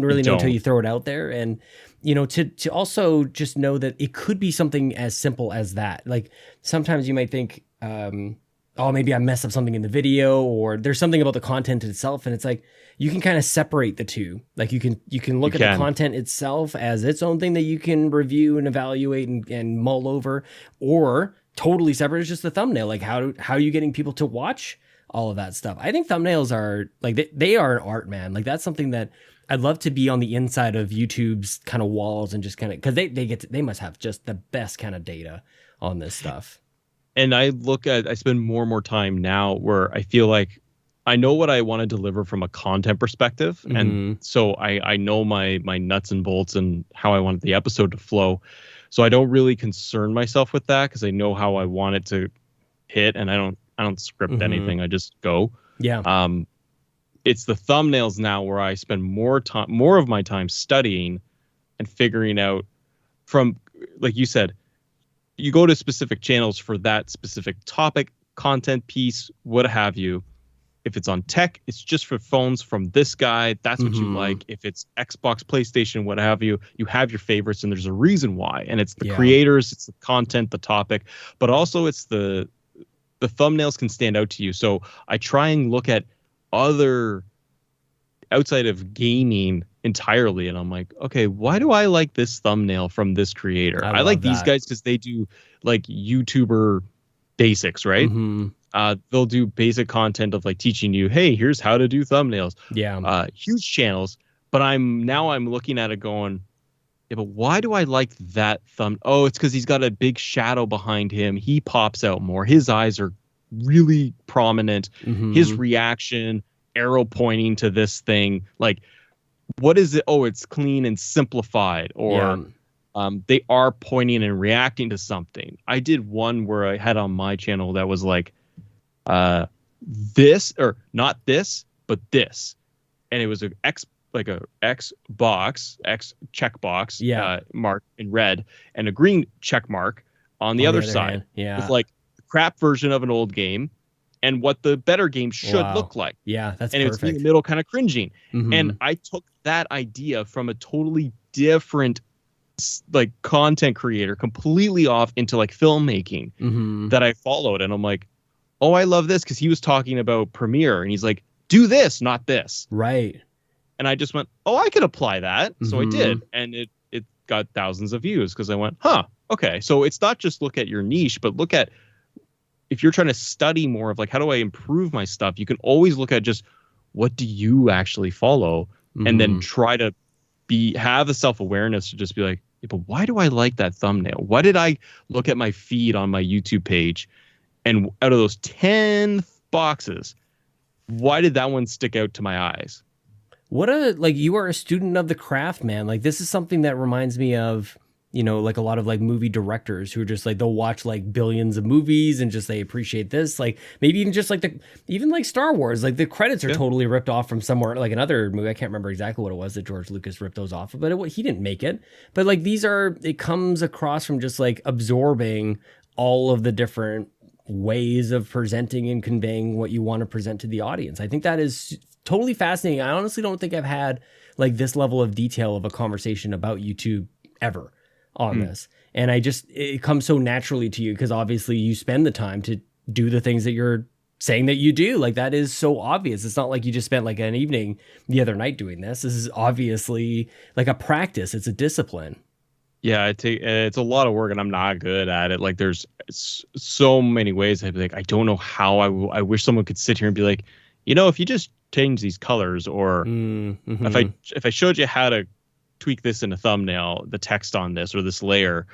really know until you throw it out there. And, to also just know that it could be something as simple as that. Like sometimes you might think, maybe I messed up something in the video or there's something about the content itself. And it's like, you can kind of separate the two. Like you can look at the content itself as its own thing that you can review and evaluate and mull over, or totally separate is just the thumbnail. Like how are you getting people to watch all of that stuff? I think thumbnails are like, they are an art, man. Like that's something that I'd love to be on the inside of YouTube's kind of walls and just kind of, cause they must have just the best kind of data on this stuff. And I spend more and more time now where I feel like I know what I want to deliver from a content perspective. And so I know my nuts and bolts and how I want the episode to flow. So I don't really concern myself with that because I know how I want it to hit and I don't script anything. I just go. Yeah. It's the thumbnails now where I spend more of my time studying and figuring out from, like you said, you go to specific channels for that specific topic, content piece, what have you. If it's on tech, it's just for phones from this guy. That's what you like. If it's Xbox, PlayStation, what have you, you have your favorites, and there's a reason why. And it's the creators, it's the content, the topic, but also it's the thumbnails can stand out to you. So I try and look at other outside of gaming entirely, and I'm like, okay, why do I like this thumbnail from this creator? I like these guys because they do like YouTuber basics, right? They'll do basic content of like teaching you, hey, here's how to do thumbnails. Huge channels, but I'm looking at it going, yeah, but why do I like that thumb? Oh, it's because he's got a big shadow behind him. He pops out more. His eyes are really prominent. His reaction, arrow pointing to this thing, like, what is it? Oh, it's clean and simplified, or they are pointing and reacting to something. I did one where I had on my channel that was like, this, or not this, but this, and it was a Xbox X checkbox mark in red and a green check mark on the other side, with like the crap version of an old game and what the better game should look like. That's and perfect. It was in the middle, kind of cringing. And I took that idea from a totally different like content creator, completely off into like filmmaking that I followed, and I'm like, oh, I love this because he was talking about Premiere, and he's like, do this, not this. Right. And I just went, oh, I could apply that. So I did. And it got thousands of views because I went, huh, okay. So it's not just look at your niche, but look at, if you're trying to study more of like, how do I improve my stuff? You can always look at just what do you actually follow, and then try to have the self-awareness to just be like, yeah, but why do I like that thumbnail? Why did I look at my feed on my YouTube page, and out of those 10 boxes, why did that one stick out to my eyes? You are a student of the craft, man. Like, this is something that reminds me of, like a lot of like movie directors who are just like, they'll watch like billions of movies and just, they appreciate this. Like maybe even just like even like Star Wars, like the credits are totally ripped off from somewhere, like another movie. I can't remember exactly what it was that George Lucas ripped those off of, but he didn't make it. But like, it comes across from just like absorbing all of the different ways of presenting and conveying what you want to present to the audience. I think that is totally fascinating. I honestly don't think I've had like this level of detail of a conversation about YouTube ever on this. And it comes so naturally to you because obviously you spend the time to do the things that you're saying that you do. Like, that is so obvious. It's not like you just spent like an evening the other night doing this. This is obviously like a practice. It's a discipline. Yeah, it's a lot of work, and I'm not good at it. Like, there's so many ways. I'd be like, I don't know how. I wish someone could sit here and be like, if you just change these colors, or if I showed you how to tweak this in a thumbnail, the text on this or this layer,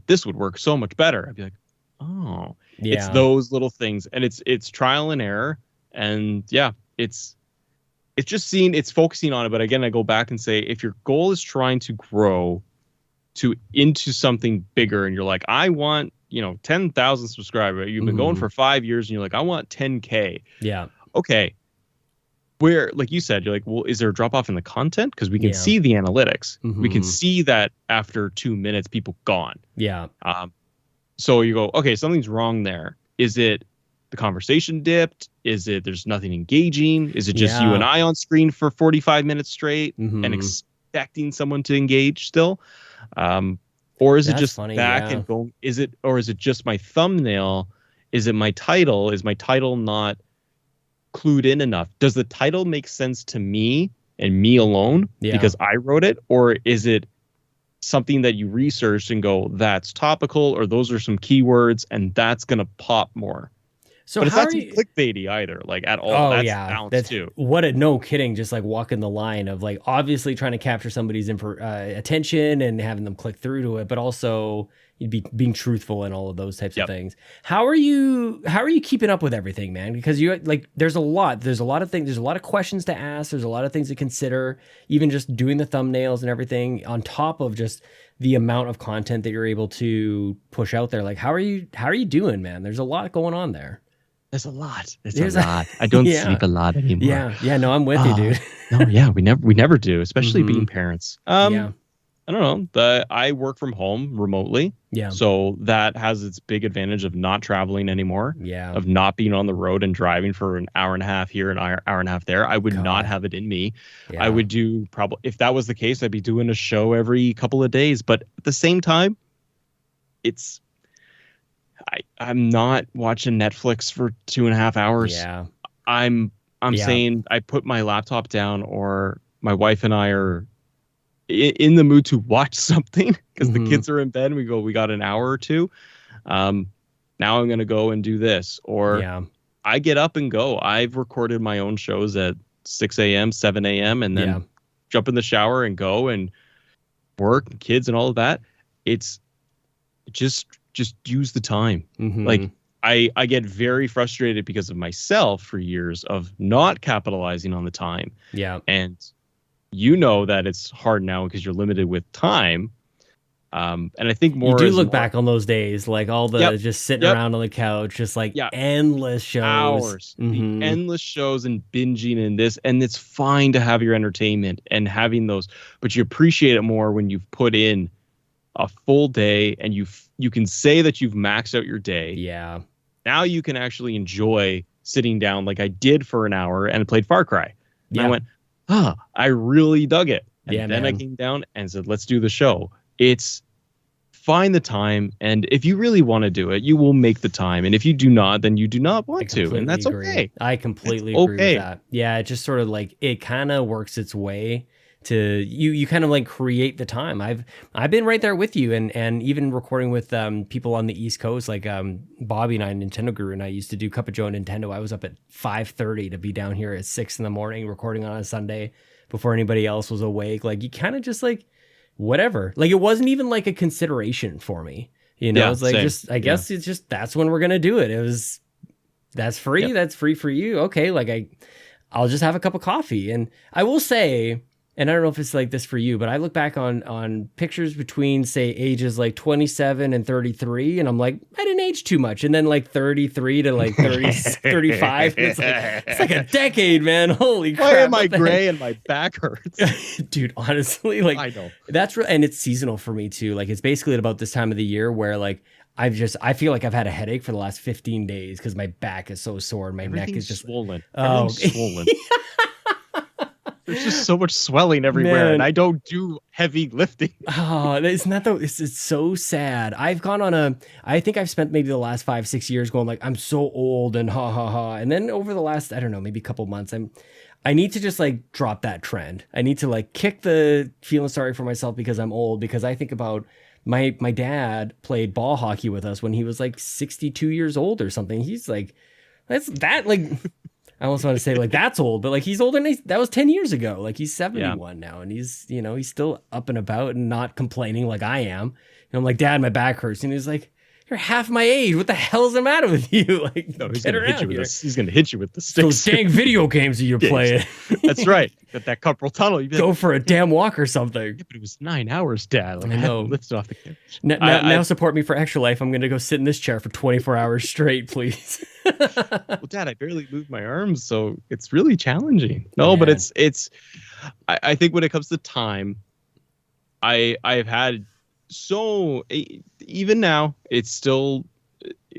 this would work so much better. I'd be like, oh, it's those little things, and it's trial and error, and it's focusing on it. But again, I go back and say, if your goal is trying to grow into something bigger, and you're like, I want 10,000 subscribers, you've been going for 5 years, and you're like, I want 10K. Okay, where, like you said, you're like, well, is there a drop off in the content? Because we can see the analytics. We can see that after 2 minutes, people gone. So you go, okay, something's wrong there. Is it the conversation dipped? Is it there's nothing engaging? Is it just you and I on screen for 45 minutes straight and expecting someone to engage still? Or is it just back and going? Is it just my thumbnail? Is it my title? Is my title not clued in enough? Does the title make sense to me and me alone because I wrote it? Or is it something that you researched and go, that's topical, or those are some keywords and that's going to pop more? So but it's not too clickbaity either, like at all. That's too. No kidding. Just like walking the line of like obviously trying to capture somebody's attention and having them click through to it, but also you'd be being truthful and all of those types of things. How are you keeping up with everything, man? Because there's a lot of things. There's a lot of questions to ask. There's a lot of things to consider, even just doing the thumbnails and everything on top of just the amount of content that you're able to push out there. Like, how are you doing, man? There's a lot going on there. There's a lot. There's a lot. I don't sleep a lot anymore. Yeah. No, I'm with you, dude. No, we never do, especially being parents. I don't know. I work from home remotely. Yeah. So that has its big advantage of not traveling anymore. Yeah. Of not being on the road and driving for an hour and a half here, an hour and a half there. I would not God. have it in me. Yeah. I would do probably, if that was the case, I'd be doing a show every couple of days. But at the same time, I'm not watching Netflix for 2.5 hours. Yeah. I'm saying I put my laptop down, or my wife and I are in the mood to watch something because the kids are in bed and we got an hour or two. Now I'm going to go and do this, or I get up and go. I've recorded my own shows at 6 a.m., 7 a.m. and then jump in the shower and go and work and kids and all of that. It's just use the time. Like I get very frustrated because of myself for years of not capitalizing on the time. Yeah. And you know that it's hard now because you're limited with time. And I think you do look back on those days, like all the just sitting around on the couch, just like endless shows. Hours. The endless shows and binging and this. And it's fine to have your entertainment and having those, but you appreciate it more when you've put in a full day and you can say that you've maxed out your day. Yeah. Now you can actually enjoy sitting down like I did for an hour and played Far Cry. And I went, I really dug it. And then I came down and said, let's do the show. It's find the time. And if you really want to do it, you will make the time. And if you do not, then you do not want to. And that's okay. I completely agree with that. Yeah. It just sort of like, it kind of works its way to you kind of like create the time. I've been right there with you, and even recording with people on the East Coast, like Bobby and I, Nintendo Guru, and I used to do Cup of Joe and Nintendo. I was up at 5:30 to be down here at 6 in the morning recording on a Sunday before anybody else was awake. Like you kind of just like whatever. Like it wasn't even like a consideration for me. You know, it's like I guess it's just that's when we're gonna do it. That's free. That's free for you. Okay, like I'll just have a cup of coffee. And I will say, and I don't know if it's like this for you, but I look back on pictures between, say, ages like 27 and 33, and I'm like, I didn't age too much. And then like 33 to like 30, 35, it's like a decade, man. Holy crap. Why am I gray and my back hurts? Dude, honestly, like, I know. That's real. And it's seasonal for me too. Like, it's basically at about this time of the year where like, I feel like I've had a headache for the last 15 days because my back is so sore and my neck is just swollen. Everything's swollen. There's just so much swelling everywhere, and I don't do heavy lifting. Oh, isn't that it's so sad. I think I've spent maybe the last 5-6 years going like, I'm so old and ha ha ha. And then over the last, I don't know, maybe a couple months, I need to just like drop that trend. I need to like kick the feeling sorry for myself because I'm old, because I think about my dad played ball hockey with us when he was like 62 years old or something. He's like, I almost want to say like that's old, but like he's older than that was 10 years ago. Like he's 71 now, and he's still up and about and not complaining like I am. And I'm like, Dad, my back hurts. And he's like, you're half my age. What the hell is the matter with you? Like, no, he's gonna hit you with this. He's gonna hit you with the sticks. Those dang video games that you're playing. That's right. That carpal tunnel. Go for a damn walk or something. Yeah, but it was 9 hours, Dad. Like, I know. Lifted off the couch. Now support me for Extra Life. I'm gonna go sit in this chair for 24 hours straight, please. Well, Dad, I barely moved my arms, so it's really challenging. No, but it's. I think when it comes to time, I've had. So even now, it's still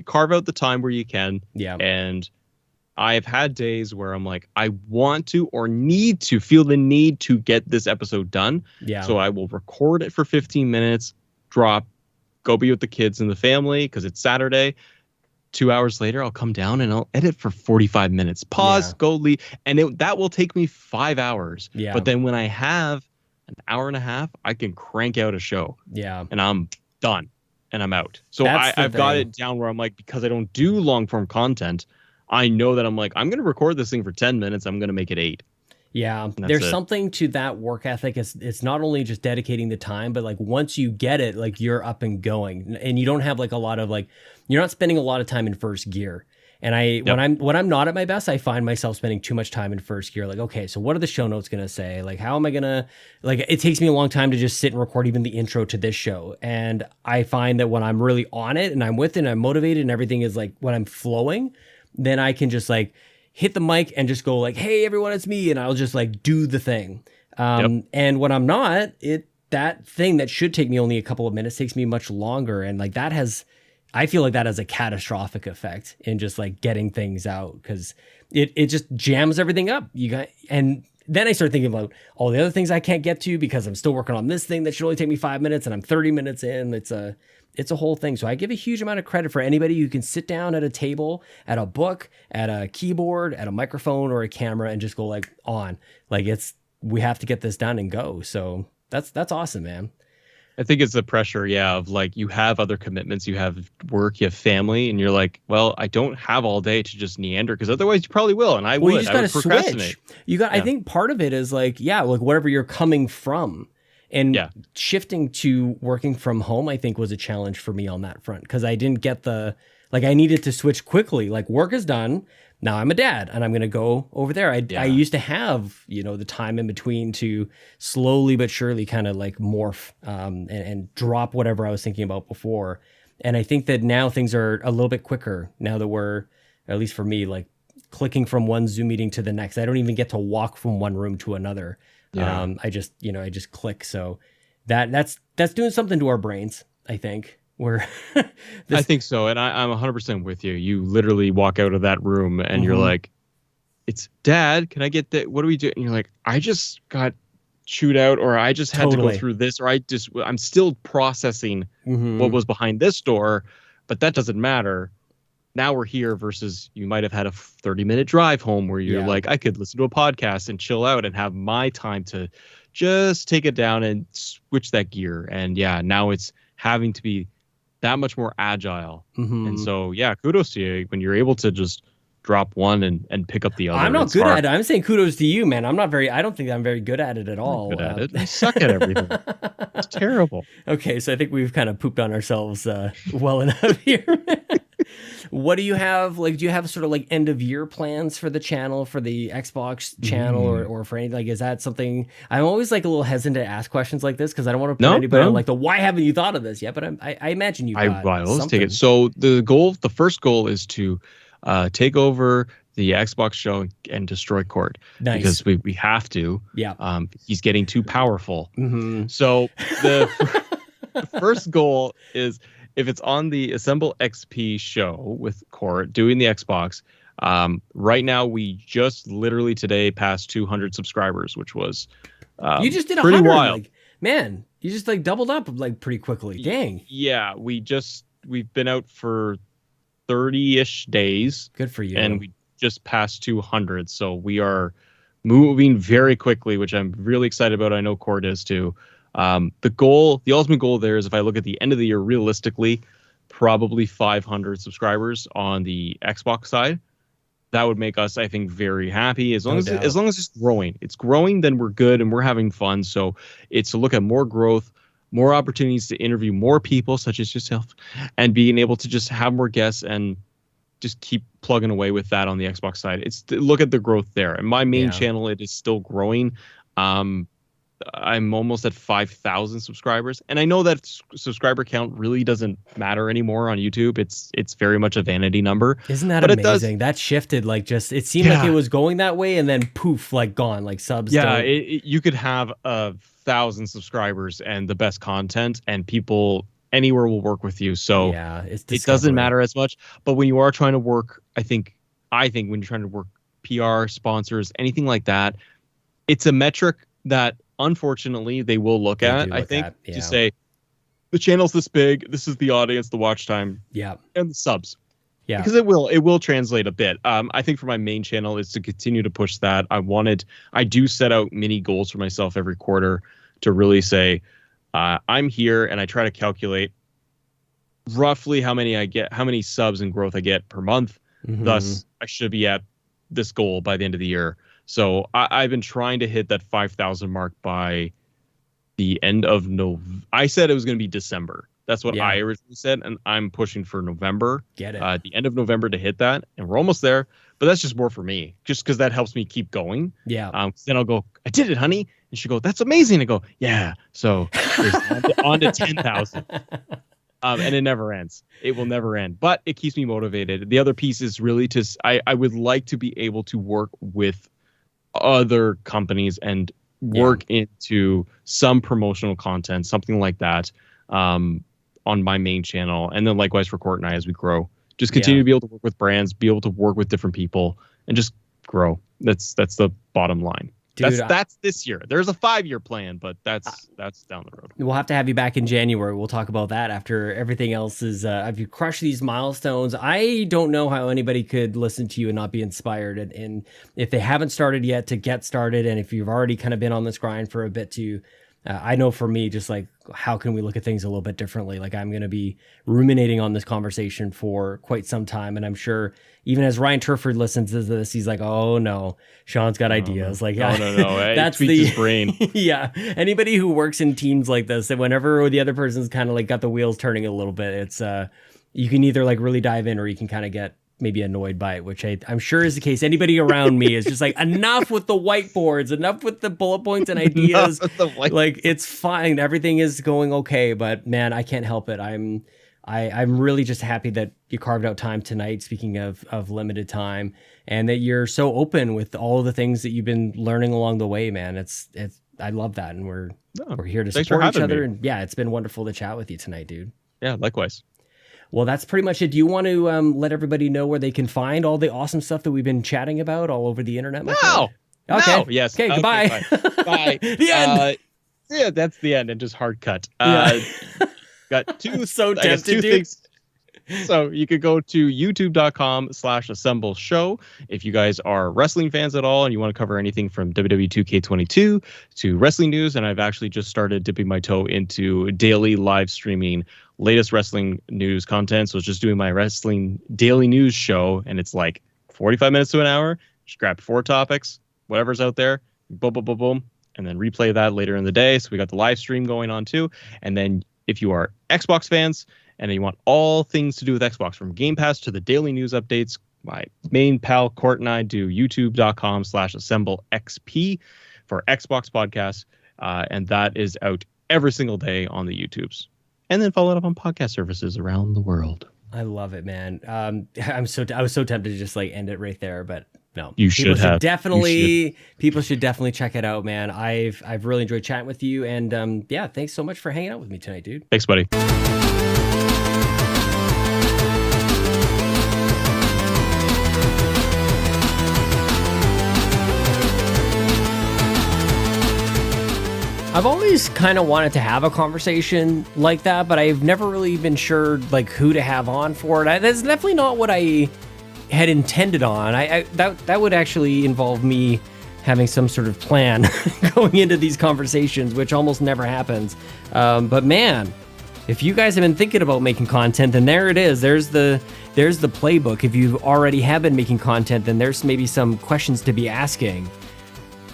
carve out the time where you can. Yeah. And I've had days where I'm like, I want to or feel the need to get this episode done. Yeah. So I will record it for 15 minutes, drop, go be with the kids and the family because it's Saturday. 2 hours later, I'll come down and I'll edit for 45 minutes. Pause, go leave. And that will take me 5 hours. Yeah. But then when I have an hour and a half, I can crank out a show. Yeah. And I'm done and I'm out. So I've got it down where I'm like, because I don't do long form content, I know that I'm like, I'm going to record this thing for 10 minutes. I'm going to make it 8. Yeah. There's something to that work ethic. It's not only just dedicating the time, but like once you get it, like you're up and going, and you don't have like a lot of like, you're not spending a lot of time in first gear. And when I'm not at my best, I find myself spending too much time in first gear. Like, okay, so what are the show notes going to say? Like, how am I going to, like, it takes me a long time to just sit and record even the intro to this show. And I find that when I'm really on it and I'm with it and I'm motivated and everything is like, when I'm flowing, then I can just like hit the mic and just go like, hey, everyone, it's me. And I'll just like do the thing. And when I'm not, that thing that should take me only a couple of minutes takes me much longer. And like I feel like that has a catastrophic effect in just like getting things out, because it just jams everything up. And then I start thinking about all the other things I can't get to because I'm still working on this thing that should only take me 5 minutes and I'm 30 minutes in. It's a whole thing. So I give a huge amount of credit for anybody who can sit down at a table, at a book, at a keyboard, at a microphone or a camera and just go like on. Like we have to get this done and go. So that's awesome, man. I think it's the pressure, of like you have other commitments, you have work, you have family, and you're like, well, I don't have all day to just meander, because otherwise you probably will, and I would. You just got to procrastinate. Switch. I think part of it is like, like wherever you're coming from, and shifting to working from home, I think was a challenge for me on that front, because I didn't get I needed to switch quickly. Like work is done. Now I'm a dad and I'm going to go over there. I used to have, the time in between to slowly but surely kind of like morph and drop whatever I was thinking about before. And I think that now things are a little bit quicker now that we're, at least for me, like clicking from one Zoom meeting to the next. I don't even get to walk from one room to another. I just click. So that's doing something to our brains, I think. I think so, and I'm 100% with you. You literally walk out of that room and you're like, "It's Dad. Can I get that? What do we do?" And you're like, "I just got chewed out, or I just had to go through this, or I'm still processing what was behind this door, but that doesn't matter. Now we're here." Versus you might have had a 30-minute drive home where you're like, "I could listen to a podcast and chill out and have my time to just take it down and switch that gear." And now it's having to be that much more agile. And so kudos to you when you're able to just drop one and pick up the other. I'm not good at it. I'm saying kudos to you, man. I don't think I'm very good at it at all. Good at it. I suck at everything. It's terrible. Okay, so I think we've kind of pooped on ourselves well enough here. What do you have? Like, do you have sort of like end of year plans for the channel, for the Xbox channel, or for anything? Like, is that something? I'm always like a little hesitant to ask questions like this because I don't want to put anybody on like why haven't you thought of this yet? But I imagine you. Let's take it. So the first goal is to take over the Xbox show and destroy Court. Nice. Because we have to. Yeah. He's getting too powerful. So the first goal is, if it's on the Assemble XP show with Court doing the Xbox, right now we just literally today passed 200 subscribers, which was you just did pretty 100. wild. Like, man, you just like doubled up like pretty quickly. Dang. Yeah, we've been out for 30-ish days. Good for you. And we just passed 200, so we are moving very quickly, which I'm really excited about. I know Court is too. The ultimate goal there is, if I look at the end of the year, realistically, probably 500 subscribers on the Xbox side. That would make us, I think, very happy. As long as it's growing. It's growing, then we're good and we're having fun. So it's to look at more growth, more opportunities to interview more people, such as yourself, and being able to just have more guests and just keep plugging away with that on the Xbox side. It's to look at the growth there. And my main channel, it is still growing. I'm almost at 5,000 subscribers, and I know that subscriber count really doesn't matter anymore on YouTube. It's very much a vanity number. Isn't that amazing? That shifted, like, just it seemed like it was going that way, and then poof, like gone, like subs. Yeah, you could have 1,000 subscriubers and the best content, and people anywhere will work with you. So it doesn't matter as much. But when you are trying to work, I think when you're trying to work PR, sponsors, anything like that, it's a metric that unfortunately they will look at. I think to say the channel's this big, this is the audience, the watch time, and the subs. Yeah, because it will translate a bit. I think for my main channel is to continue to push that. I do set out mini goals for myself every quarter to really say I'm here, and I try to calculate roughly how many subs and growth I get per month. Thus, I should be at this goal by the end of the year. So I've been trying to hit that 5,000 mark by the end of November. I said it was going to be December. That's what I originally said, and I'm pushing for November. Get it. The end of November to hit that, and we're almost there. But that's just more for me, just because that helps me keep going. Yeah. Then I'll go, I did it, honey. And she'll go, that's amazing. I go, yeah. So on to 10,000. And it never ends. It will never end. But it keeps me motivated. The other piece is really I would like to be able to work with other companies and work into some promotional content, something like that, on my main channel, and then likewise for Court and I as we grow. Just continue to be able to work with brands, be able to work with different people, and just grow. That's the bottom line. Dude, that's this year. There's a 5-year plan, but that's down the road. We'll have to have you back in January. We'll talk about that after everything else is. If you crush these milestones, I don't know how anybody could listen to you and not be inspired. And if they haven't started yet, to get started, and if you've already kind of been on this grind for a bit to. I know for me, just like, how can we look at things a little bit differently? Like, I'm going to be ruminating on this conversation for quite some time. And I'm sure even as Ryan Turford listens to this, he's like, oh no, Sean's got ideas. Like, no. That's his brain. Yeah. Anybody who works in teams like this, and whenever the other person's kind of like got the wheels turning a little bit, it's, you can either like really dive in, or you can kind of get maybe annoyed by it, which I'm sure is the case. Anybody around me is just like, enough with the whiteboards, enough with the bullet points and ideas. Like, it's fine. Everything is going okay, but man, I can't help it. I'm really just happy that you carved out time tonight, speaking of limited time, and that you're so open with all of the things that you've been learning along the way, man. It's I love that. And we're here to support each other. And yeah, it's been wonderful to chat with you tonight, dude. Yeah, likewise. Well, that's pretty much it. Do you want to let everybody know where they can find all the awesome stuff that we've been chatting about all over the internet? No. Okay. No. Yes. Okay. Goodbye. Bye. The end. Yeah, that's the end, and just hard cut. Got two. So tempted, two things. So you could go to youtube.com/assemble show if you guys are wrestling fans at all and you want to cover anything from WWE 2K22 to wrestling news. And I've actually just started dipping my toe into daily live streaming latest wrestling news content. So it's just doing my wrestling daily news show, and it's like 45 minutes to an hour. Just grab 4 topics, whatever's out there, boom, boom, boom, boom, and then replay that later in the day. So we got the live stream going on too. And then if you are Xbox fans and you want all things to do with Xbox, from Game Pass to the daily news updates, my main pal Court and I do youtube.com/assemblexp for Xbox podcasts. And that is out every single day on the YouTubes. And then follow it up on podcast services around the world. I love it, man. I was so tempted to just like end it right there, but no. People should definitely check it out, man. I've really enjoyed chatting with you, and yeah, thanks so much for hanging out with me tonight, dude. Thanks, buddy. I've always kind of wanted to have a conversation like that, but I've never really been sure like who to have on for it. That's definitely not what I had intended on. That would actually involve me having some sort of plan going into these conversations, which almost never happens. But man, if you guys have been thinking about making content, then there it is. There's the playbook. If you already have been making content, then there's maybe some questions to be asking.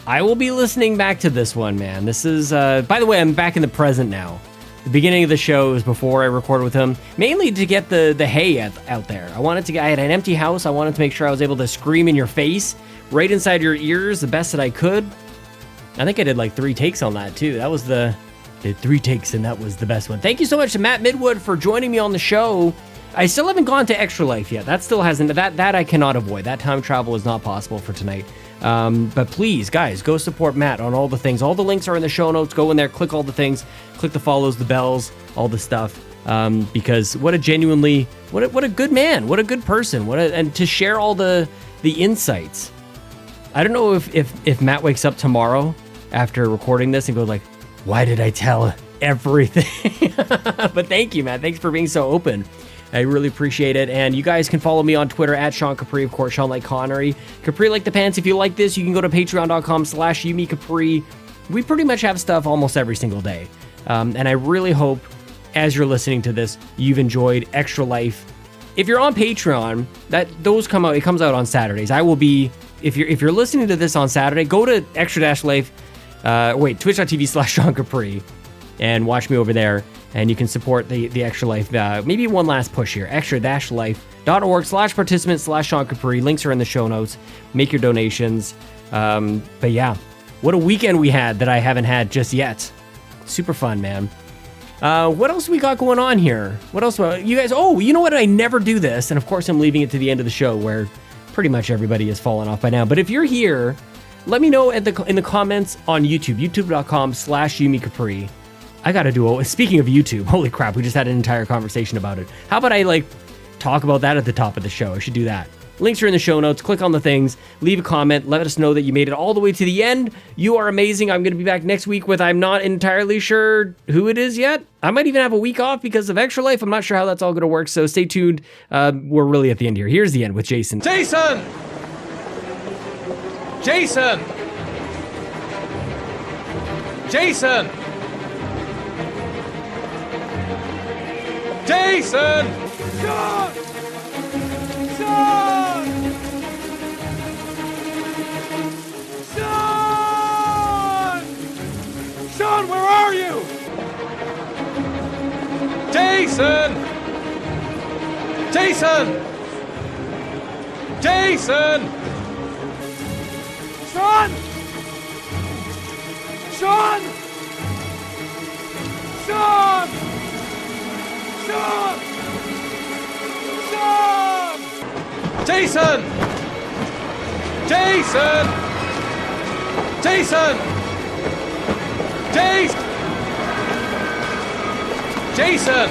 I will be listening back to this one, man. This is, by the way, I'm back in the present now. The beginning of the show was before I recorded with him, mainly to get the hay out there. I had an empty house. I wanted to make sure I was able to scream in your face, right inside your ears, the best that I could. I think I did like 3 takes on that too. That was did 3 takes, and that was the best one. Thank you so much to Matt Midwood for joining me on the show. I still haven't gone to Extra Life yet. That still hasn't, that I cannot avoid. That time travel is not possible for tonight. But please, guys, go support Matt on all the things. All the links are in the show notes. Go in there, click all the things, click the follows, the bells, all the stuff. Because what a good man, what a good person, and to share all the insights. I don't know if Matt wakes up tomorrow after recording this and goes like, why did I tell everything? But thank you, Matt. Thanks for being so open. I really appreciate it. And you guys can follow me on Twitter at Sean Capri, of course, Sean like Connery. Capri like the pants. If you like this, you can go to patreon.com/YumiCapri. We pretty much have stuff almost every single day. And I really hope, as you're listening to this, you've enjoyed Extra Life. If you're on Patreon, it comes out on Saturdays. I will be, if you're listening to this on Saturday, go to Extra-Life, twitch.tv/Sean Capri, and watch me over there. And you can support the Extra Life. Maybe one last push here. extra-life.org/participant/Sean Capri. Links are in the show notes. Make your donations. But yeah, what a weekend we had that I haven't had just yet. Super fun, man. What else we got going on here? What else? You guys, you know what? I never do this. And of course, I'm leaving it to the end of the show where pretty much everybody has fallen off by now. But if you're here let me know in the comments on YouTube, youtube.com/Yumi Capri. I gotta do speaking of YouTube, holy crap, we just had an entire conversation about it. How about I talk about that at the top of the show? I should do that. Links are in the show notes. Click on the things, leave a comment, let us know that you made it all the way to the end. You are amazing. I'm going to be back next week with, I'm not entirely sure who it is yet. I might even have a week off because of Extra Life. I'm not sure how that's all going to work, so stay tuned. We're really at the end here. Here's the end with Jason. Jason! Jason! Jason! Jason! Sean! Sean! Sean! Sean, where are you? Jason! Jason! Jason! Sean! Sean! Sean! Sean! Sean! Jason! Jason! Jason! Jason! Jason!